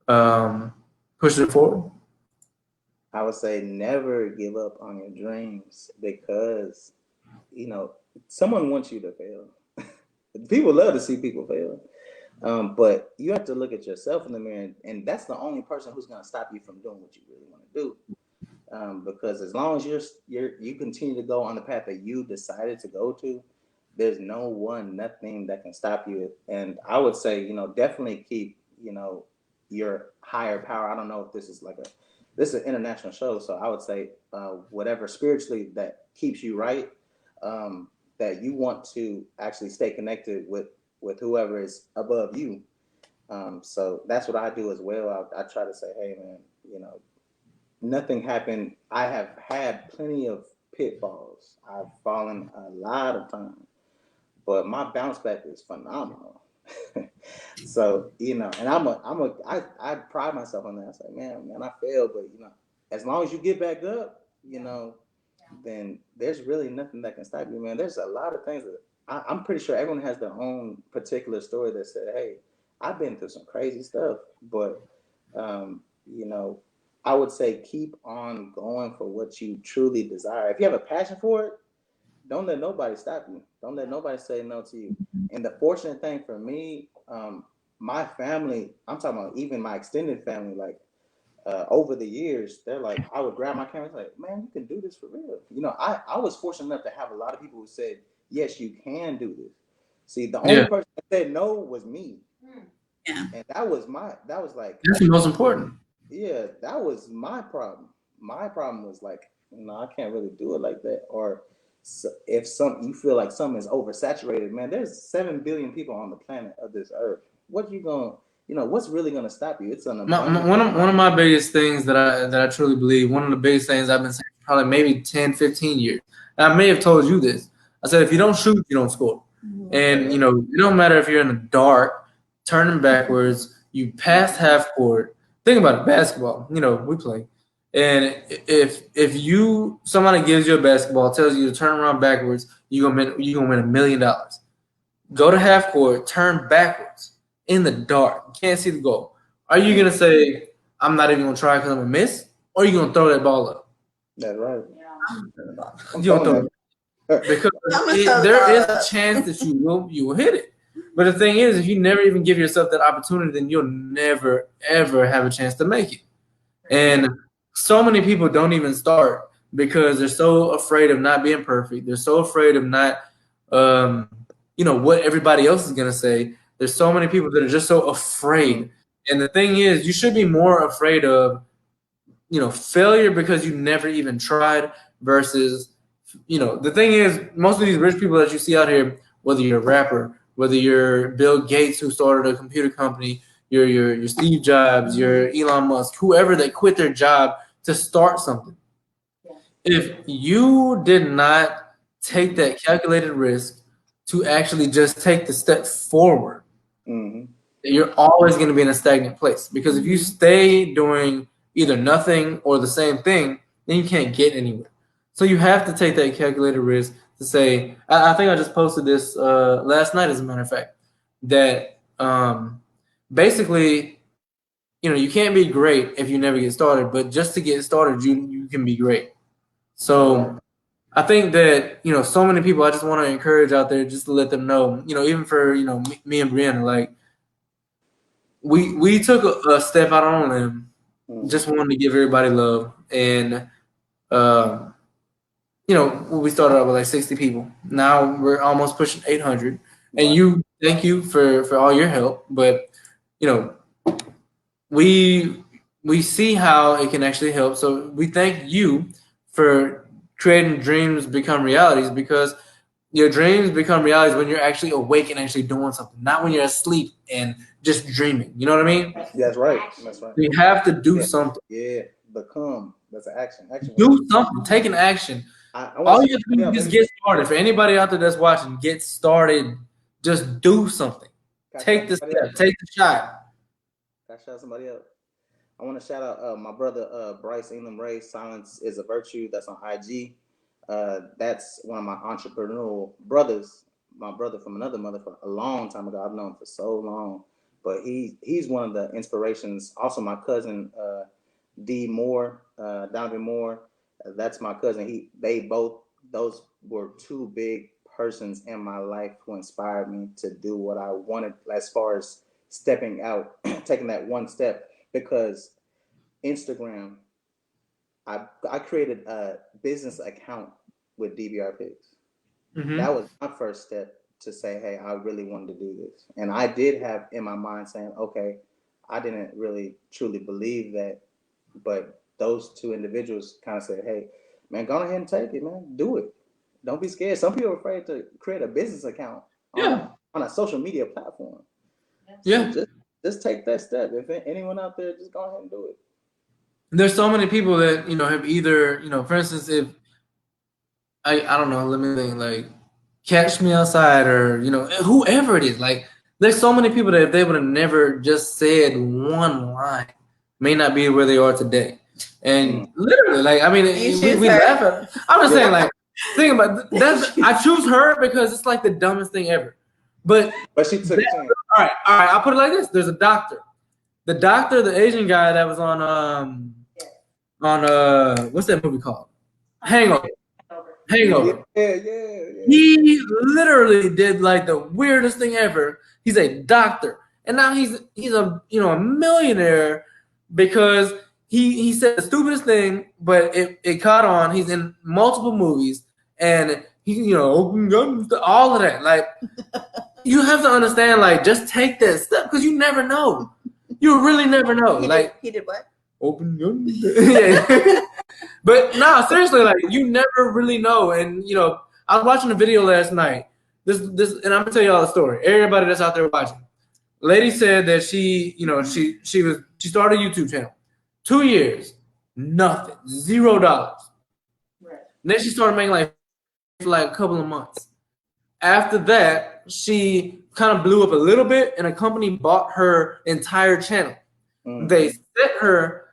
push it forward?
I would say never give up on your dreams, because, you know, someone wants you to fail. People love to see people fail. But you have to look at yourself in the mirror, and that's the only person who's going to stop you from doing what you really want to do. Because as long as you continue to go on the path that you decided to go to, there's nothing that can stop you. And I would say, you know, definitely keep, you know, your higher power. I don't know if this is this is an international show, so I would say whatever spiritually that keeps you right, that you want to actually stay connected with whoever is above you. So that's what I do as well. I try to say, hey man, you know, nothing happened. I have had plenty of pitfalls. I've fallen a lot of times, but my bounce back is phenomenal. So, you know, and I pride myself on that. I say, man, I failed, but you know, as long as you get back up, you know, then there's really nothing that can stop you, man. There's a lot of things that I'm pretty sure everyone has their own particular story that said, hey, I've been through some crazy stuff, but, you know, I would say keep on going for what you truly desire. If you have a passion for it, don't let nobody stop you. Don't let nobody say no to you. And the fortunate thing for me, my family, I'm talking about even my extended family, like over the years, they're like, I would grab my camera and say, man, you can do this for real. You know, I was fortunate enough to have a lot of people who said, yes, you can do this. See, the only person that said no was me.
Yeah.
And that was like,
that's the most important.
Yeah, that was my problem. My problem was like, no, I can't really do it like that. Or if you feel like something is oversaturated, man, there's 7 billion people on the planet of this earth. What you gonna, you know, what's really gonna stop you? It's an
one of my biggest things that I truly believe, one of the biggest things I've been saying for probably maybe 10, 15 years. And I may have told you this. I said, if you don't shoot, you don't score. And, you know, it don't matter if you're in the dark, turning backwards, you passed half court. Think about it, basketball. You know, we play. And if somebody gives you a basketball, tells you to turn around backwards, you're gonna win $1 million. Go to half court, turn backwards in the dark. You can't see the goal. Are you gonna say, I'm not even gonna try because I'm gonna miss, or are you gonna throw that ball up?
That's right.
Yeah. You don't throw it. Because there is a chance that you will hit it. But the thing is, if you never even give yourself that opportunity, then you'll never, ever have a chance to make it. And so many people don't even start because they're so afraid of not being perfect. They're so afraid of not, you know, what everybody else is going to say. There's so many people that are just so afraid. And the thing is, you should be more afraid of, you know, failure because you never even tried versus, you know, the thing is, most of these rich people that you see out here, whether you're a rapper, whether you're Bill Gates who started a computer company, you're Steve Jobs, you're Elon Musk, whoever that quit their job to start something. If you did not take that calculated risk to actually just take the step forward, you're always going to be in a stagnant place. Because if you stay doing either nothing or the same thing, then you can't get anywhere. So you have to take that calculated risk to say, I think I just posted this last night, as a matter of fact, that basically, you know, you can't be great if you never get started, but just to get started, you can be great. So I think that, you know, so many people, I just want to encourage out there just to let them know, you know, even for, you know, me and Brianna, like we took a step out on a limb just wanted to give everybody love. And we started out with like 60 people. Now we're almost pushing 800. And thank you for all your help. But we see how it can actually help. So we thank you for creating dreams become realities, because your dreams become realities when you're actually awake and actually doing something, not when you're asleep and just dreaming. You know what I mean?
That's right. That's right.
We have to do something.
Yeah, become. That's an action.
Do something. Take an action. All you have to do is just get started. For anybody out there that's watching, get started. Just do something. Take the step. Take the shot.
Gotta shout out somebody else. I want to shout out my brother Bryce Ingram Ray. Silence is a virtue. That's on IG. That's one of my entrepreneurial brothers. My brother from another mother for a long time ago. I've known him for so long, but he's one of the inspirations. Also, my cousin Moor, Donovan Moore. That's my cousin. Those were two big persons in my life who inspired me to do what I wanted as far as stepping out, taking that one step. Because Instagram, I created a business account with DBR Pix. That was my first step to say, hey, I really wanted to do this. And I did have in my mind saying, okay, I didn't really truly believe that, but those two individuals kind of said, hey, man, go ahead and take it, man. Do it. Don't be scared. Some people are afraid to create a business account on a social media platform.
Yeah.
So just take that step. If anyone out there, just go ahead and do it.
There's so many people that, have either, for instance, if I don't know, let me think, like Catch Me Outside or, whoever it is, like there's so many people that if they would have never just said one line, may not be where they are today. And literally, like, I mean, we laugh at it. I'm just saying, like, think about that. I choose her because it's like the dumbest thing ever. But
she took it.
All right. I'll put it like this. There's a doctor. The doctor, the Asian guy that was on what's that movie called? Hangover.
Yeah.
He literally did like the weirdest thing ever. He's a doctor, and now he's a a millionaire because he said the stupidest thing, but it caught on. He's in multiple movies, and he open guns, all of that. Like you have to understand, like just take that step because you never know. You really never know.
He did what?
Open gun. Yeah. But no, seriously, like you never really know. And I was watching a video last night. This, and I'm gonna tell you all the story. Everybody that's out there watching. Lady said that she started a YouTube channel. 2 years, nothing, $0. Right. Then she started making for a couple of months. After that, she kind of blew up a little bit, and a company bought her entire channel. They set her.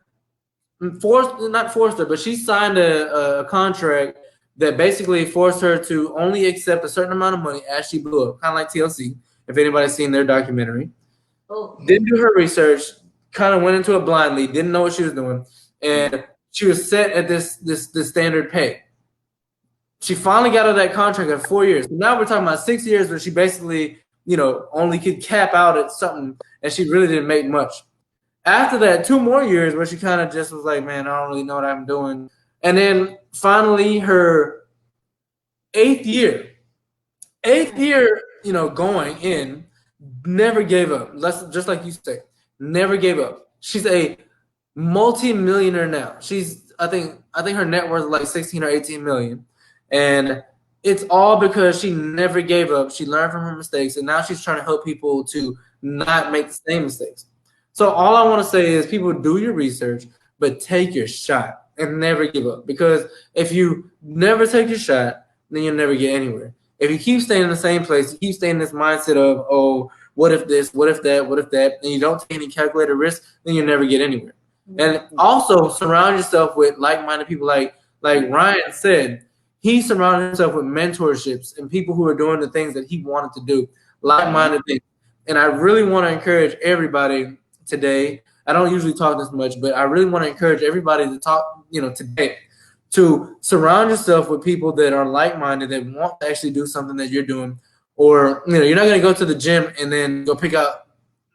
Not forced her, but she signed a contract that basically forced her to only accept a certain amount of money as she blew up, kind of like TLC, if anybody's seen their documentary. Didn't do her research, kind of went into it blindly, didn't know what she was doing, and she was set at this standard pay. She finally got out of that contract at 4 years. Now we're talking about 6 years where she basically, only could cap out at something, and she really didn't make much. After that, 2 more years where she kind of just was like, man, I don't really know what I'm doing. And then finally her 8th year, going in, never gave up. Just like you say, never gave up. She's a multi-millionaire now. I think her net worth is like 16 or 18 million. And it's all because she never gave up. She learned from her mistakes, and now she's trying to help people to not make the same mistakes. So all I want to say is people do your research, but take your shot and never give up. Because if you never take your shot, then you'll never get anywhere. If you keep staying in the same place, you keep staying in this mindset of, oh, what if this, what if that, and you don't take any calculated risk, then you'll never get anywhere. And also surround yourself with like-minded people. Like Ryan said, he surrounded himself with mentorships and people who are doing the things that he wanted to do, like-minded things. And I really want to encourage everybody today. I don't usually talk this much, but I really want to encourage everybody to talk, today, to surround yourself with people that are like-minded, that want to actually do something that you're doing. Or, you're not going to go to the gym and then go pick out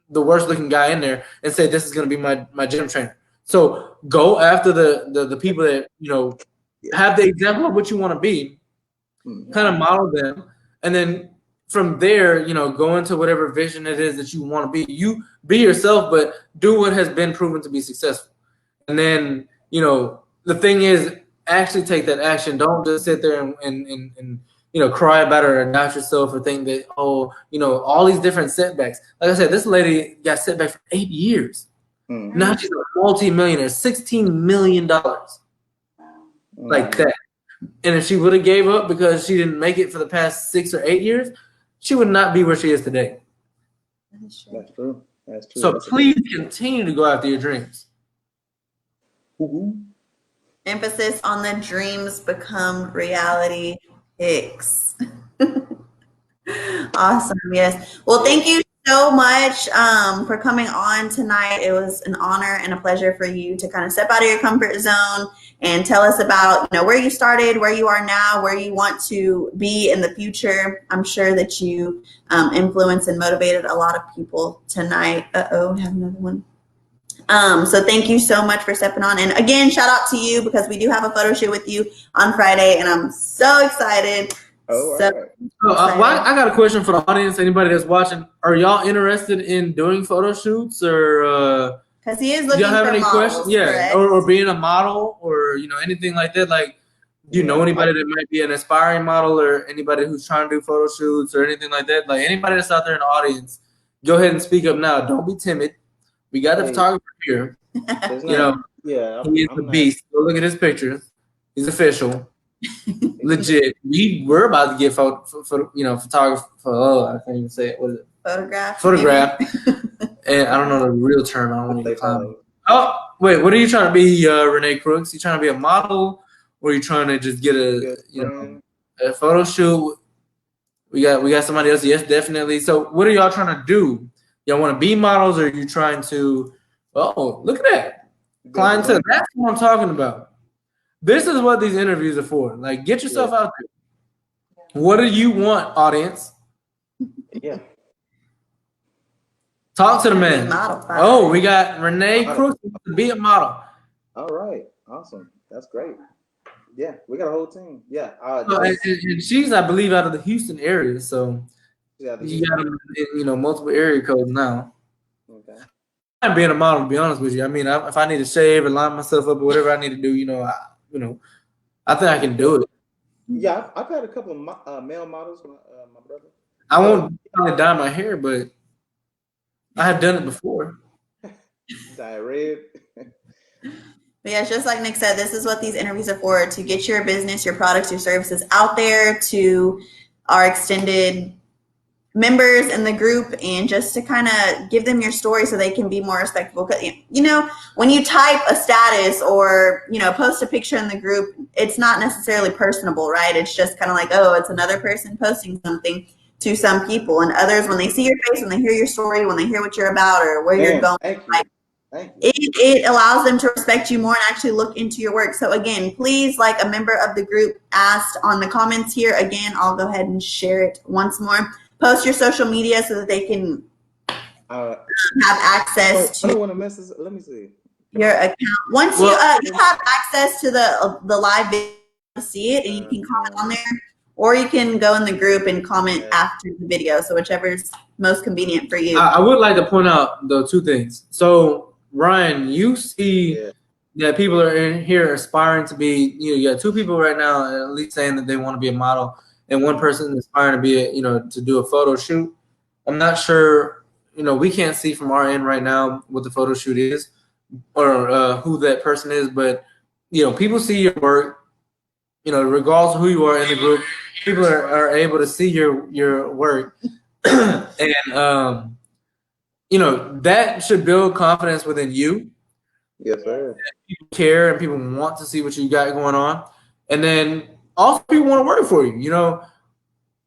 the worst looking guy in there and say, this is going to be my gym trainer. So go after the people that, you know, have the example of what you want to be, kind of model them, and then from there, you know, go into whatever vision it is that you want to be. You be yourself, but do what has been proven to be successful. And then, you know, the thing is, actually take that action. Don't just sit there and you know, cry about it or doubt yourself or think that, oh, you know, all these different setbacks. Like I said, this lady got setback for 8 years. Now she's a multi-millionaire, $16 million. Like that. And if she would have gave up because she didn't make it for the past 6 or 8 years, she would not be where she is today.
That's true. That's true.
So please continue to go after your dreams.
Emphasis on the dreams become reality. Pix. Awesome. Yes. Well, thank you so much for coming on tonight. It was an honor and a pleasure for you to kind of step out of your comfort zone and tell us about, you know, where you started, where you are now, where you want to be in the future. I'm sure that you influenced and motivated a lot of people tonight. We have another one. So thank you so much for stepping on. And again, shout out to you because we do have a photo shoot with you on Friday, and I'm so excited.
I got a question for the audience. Anybody that's watching, are y'all interested in doing photo shoots or?
Because he is looking
do y'all have
for
any
models,
questions? Yeah, or being a model or, you know, anything like that. Like, do you know anybody that might be an aspiring model or anybody who's trying to do photo shoots or anything like that? Like anybody that's out there in the audience, go ahead and speak up now. Don't be timid. We got the photographer here. You know, he is the beast. Go look at his pictures. He's official, legit. We're about to get photographer. I can't even say it. What is it? Photograph. And I don't know the real term. I don't want to get clowned. Oh, wait. What are you trying to be, Renee Crooks? You trying to be a model, or are you trying to just get a photo shoot? We got somebody else. Yes, definitely. So, what are y'all trying to do? Y'all want to be models, or are you trying to? Oh, look at that clientele. That's what I'm talking about. This is what these interviews are for. Like, get yourself out there. What do you want, audience?
Yeah.
Talk to the man. Oh, we got Renee Cruz to be a model.
All right. Awesome. That's great. Yeah, we got a whole team. Yeah.
And she's, I believe, out of the Houston area. So you got, you know, multiple area codes now.
Okay.
I'm being a model, to be honest with you. I mean, if I need to shave and line myself up or whatever I need to do, I think I can do it.
Yeah, I've had a couple of male models. My brother.
I won't dye my hair, but I have done it before.
Dye red.
But yeah, just like Nick said, this is what these interviews are for, to get your business, your products, your services out there to our extended members in the group, and just to kind of give them your story so they can be more respectful. Because, you know, when you type a status or, you know, post a picture in the group, it's not necessarily personable, right? It's just kind of like, oh, it's another person posting something to some people. And others, when they see your face, when they hear your story, when they hear what you're about or where you're going, it allows them to respect you more and actually look into your work. So again, please, like a member of the group asked on the comments here, again, I'll go ahead and share it once more. Post your social media so that they can have access to.
I don't want to mess this. Let me see
your account. Once you have access to the live video, see it, and you can comment on there, or you can go in the group and comment after the video. So whichever's most convenient for you.
I would like to point out though 2 things. So Ryan, you see that people are in here aspiring to be. You got 2 people right now at least saying that they want to be a model. And 1 person aspiring to be, to do a photo shoot. I'm not sure, we can't see from our end right now what the photo shoot is or who that person is. But, people see your work, regardless of who you are in the group, people are able to see your work. And, that should build confidence within you.
Yes, sir.
People care and people want to see what you got going on. And then, also, people want to work for you.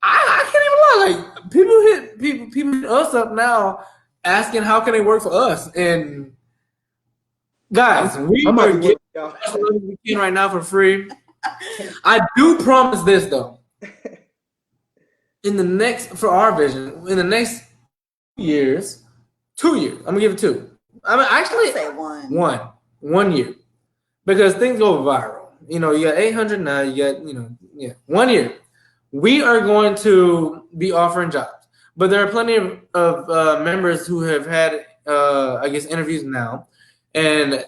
I can't even lie. Like people hit us up now, asking how can they work for us. And guys, we are getting we can right now for free. I do promise this though. For our vision, in the next 2 years, I'm gonna give it 2. I mean, actually,
say 1.
1. 1 year, because things go viral. You know, you got 800 now. You got 1 year. We are going to be offering jobs, but there are plenty of members who have had I guess interviews now, and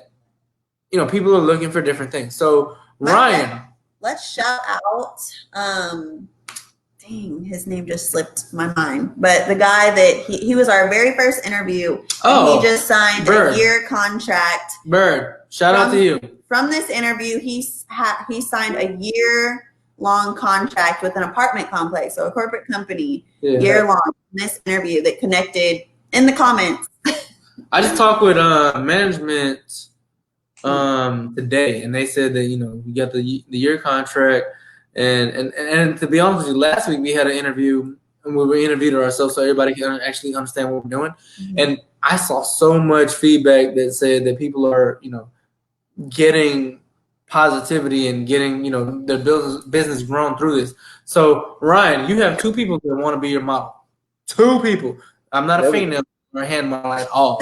people are looking for different things. So Ryan,
let's shout out. Dang, his name just slipped my mind. But the guy that he was our very first interview. And he just signed a year contract.
Bird, shout out to you.
From this interview, he signed a year-long contract with an apartment complex, so a corporate company, year-long. This interview that connected in the comments.
I just talked with management today, and they said that we got the year contract. And to be honest with you, last week we had an interview and we interviewed ourselves so everybody can actually understand what we're doing. Mm-hmm. And I saw so much feedback that said that people are, getting positivity and getting, their business grown through this. So Ryan, you have 2 people that want to be your model. 2 people. I'm not a female or hand model at all.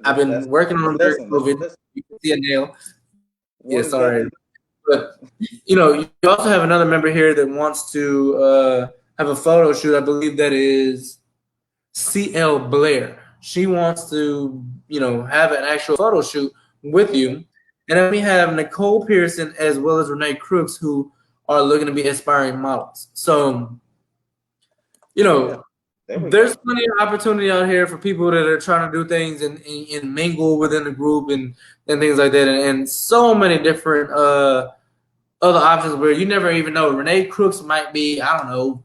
I've been working on during COVID. You can see a nail. Yeah, sorry. But you also have another member here that wants to have a photo shoot. I believe that is CL Blair. She wants to, have an actual photo shoot with you. And then we have Nicole Pearson as well as Renee Crooks, who are looking to be aspiring models. So, there's plenty of opportunity out here for people that are trying to do things and mingle within the group and things like that. And so many different other options where you never even know. Renee Crooks might be, I don't know,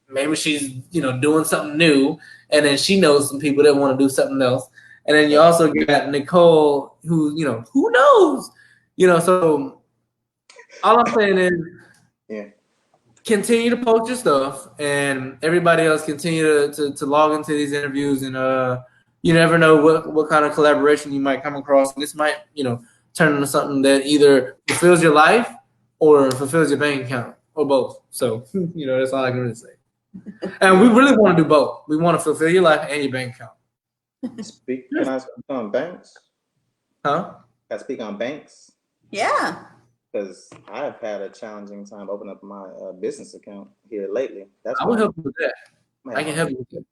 maybe she's, doing something new, and then she knows some people that want to do something else. And then you also got Nicole, who, who knows? So all I'm saying is continue to post your stuff, and everybody else continue to log into these interviews, and you never know what kind of collaboration you might come across. And this might, turn into something that either fulfills your life or fulfills your bank account, or both. So, that's all I can really say. And we really want to do both. We want to fulfill your life and your bank account.
Can I speak on banks?
Huh?
Can I speak on banks?
Yeah.
Because I've had a challenging time opening up my business account here lately.
I will help you with that. I can help you with that.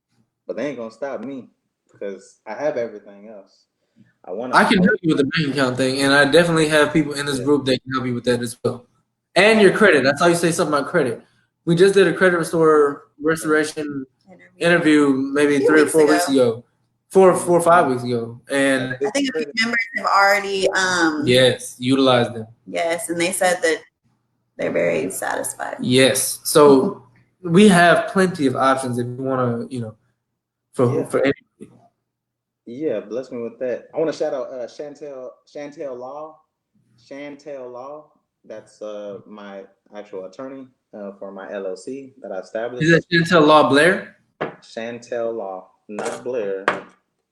But they ain't going to stop me because I have everything else.
I can help you with the bank account thing, and I definitely have people in this group that can help you with that as well. And your credit. That's how you say something about credit. We just did a credit restoration interview maybe 3 or 4 weeks ago. 4 or 5 weeks ago. And
I think a few members have already
utilized them.
Yes, and they said that they're very satisfied.
Yes. So we have plenty of options if you want to, for anybody.
Yeah, bless me with that. I want to shout out Chantel Law. That's my actual attorney for my LLC that I established.
Is that Chantel Law Blair?
Chantel Law, not Blair,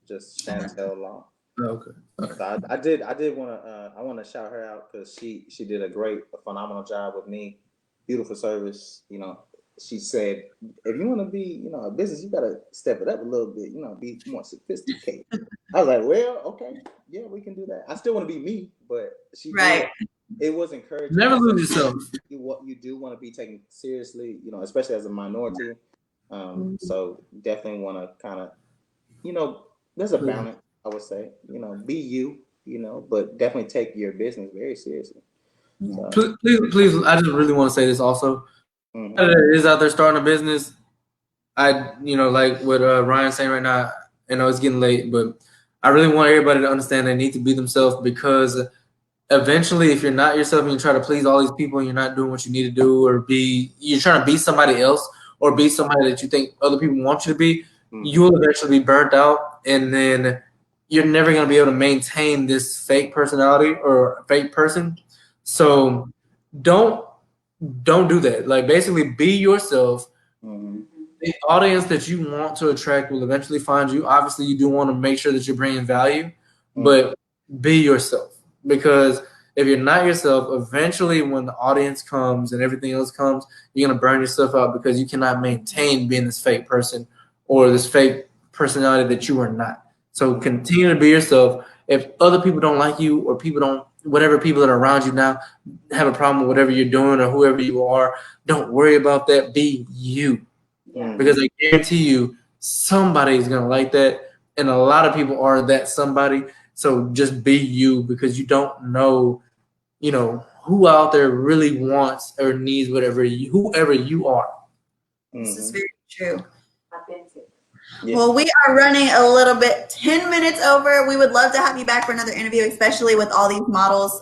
just Chantel Law.
Oh, okay.
So I did want to I want to shout her out because she did a phenomenal job with me. Beautiful service, She said, if you want to be, a business, you got to step it up a little bit, be more sophisticated. I was like, well, okay, yeah, we can do that. I still want to be me, but it was encouraging.
Never lose yourself.
You do want to be taken seriously, especially as a minority. So definitely want to kind of, there's a balance, I would say, be you, but definitely take your business very seriously. So,
please, I just really want to say this also. Is out there starting a business. Like what Ryan's saying right now, I know it's getting late, but I really want everybody to understand they need to be themselves, because eventually if you're not yourself and you try to please all these people and you're not doing what you need to do, or you're trying to be somebody else or be somebody that you think other people want you to be, you will eventually be burnt out, and then you're never going to be able to maintain this fake personality or fake person. So don't do that. Like, basically be yourself. The audience that you want to attract will eventually find you. Obviously, you do want to make sure that you're bringing value, but be yourself, because if you're not yourself, eventually when the audience comes and everything else comes, you're going to burn yourself out because you cannot maintain being this fake person or this fake personality that you are not. So continue to be yourself, If other people don't like you or whatever people that are around you now have a problem with whatever you're doing or whoever you are, don't worry about that. Be you.
Yeah.
Because I guarantee you somebody is going to like that. And a lot of people are that somebody. So just be you, because you don't know, who out there really wants or needs whoever you are.
This is very true.
Yeah.
Well, we are running a little bit, 10 minutes over. We would love to have you back for another interview, especially with all these models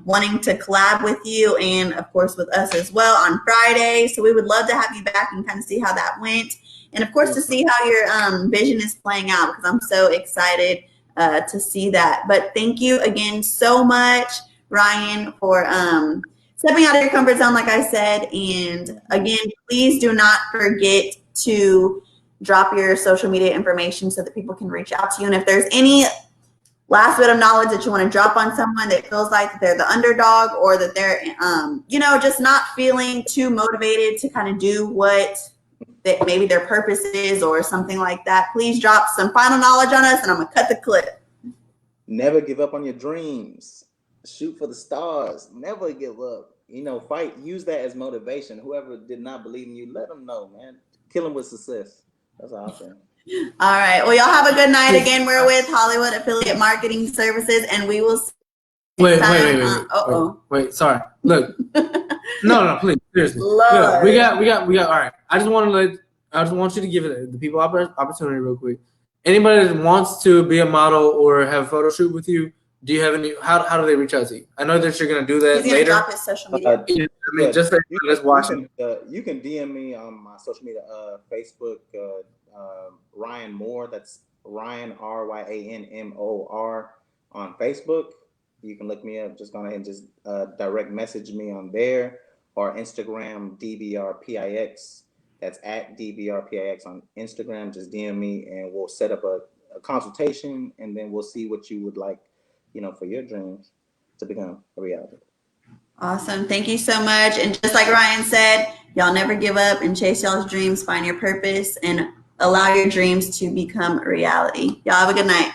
wanting to collab with you and, of course, with us as well on Friday. So we would love to have you back and kind of see how that went. And, of course, to see how your vision is playing out, because I'm so excited to see that. But thank you again so much, Ryan, for stepping out of your comfort zone, like I said. And, again, please do not forget to drop your social media information so that people can reach out to you. And if there's any last bit of knowledge that you want to drop on someone that feels like they're the underdog, or that they're, just not feeling too motivated to kind of do what that maybe their purpose is or something like that, please drop some final knowledge on us and I'm going to cut the clip.
Never give up on your dreams. Shoot for the stars. Never give up. Fight. Use that as motivation. Whoever did not believe in you, let them know, man. Kill them with success. That's all I'm saying.
All right. Well, y'all have a good night. Again, we're with HollyWood Affiliate Marketing Services, and we will see you next time.
Wait. Sorry. Look. No, please. Seriously.
Lord.
Look, we got. All right. I just want you to give the people opportunity real quick. Anybody that wants to be a model or have a photo shoot with you, do you have any? How do they reach out to you? I know that you're gonna do that
He's
later.
Drop his social media.
Just like let's watch it.
You can DM me on my social media, Facebook, Ryan Moore. That's Ryan RyanMoor on Facebook. You can look me up. Just go ahead and just direct message me on there, or Instagram DBRpix. That's at DBRpix on Instagram. Just DM me and we'll set up a consultation, and then we'll see what you would like, for your dreams to become a reality.
Awesome. Thank you so much. And just like Ryan said, y'all never give up and chase y'all's dreams, find your purpose, and allow your dreams to become a reality. Y'all have a good night.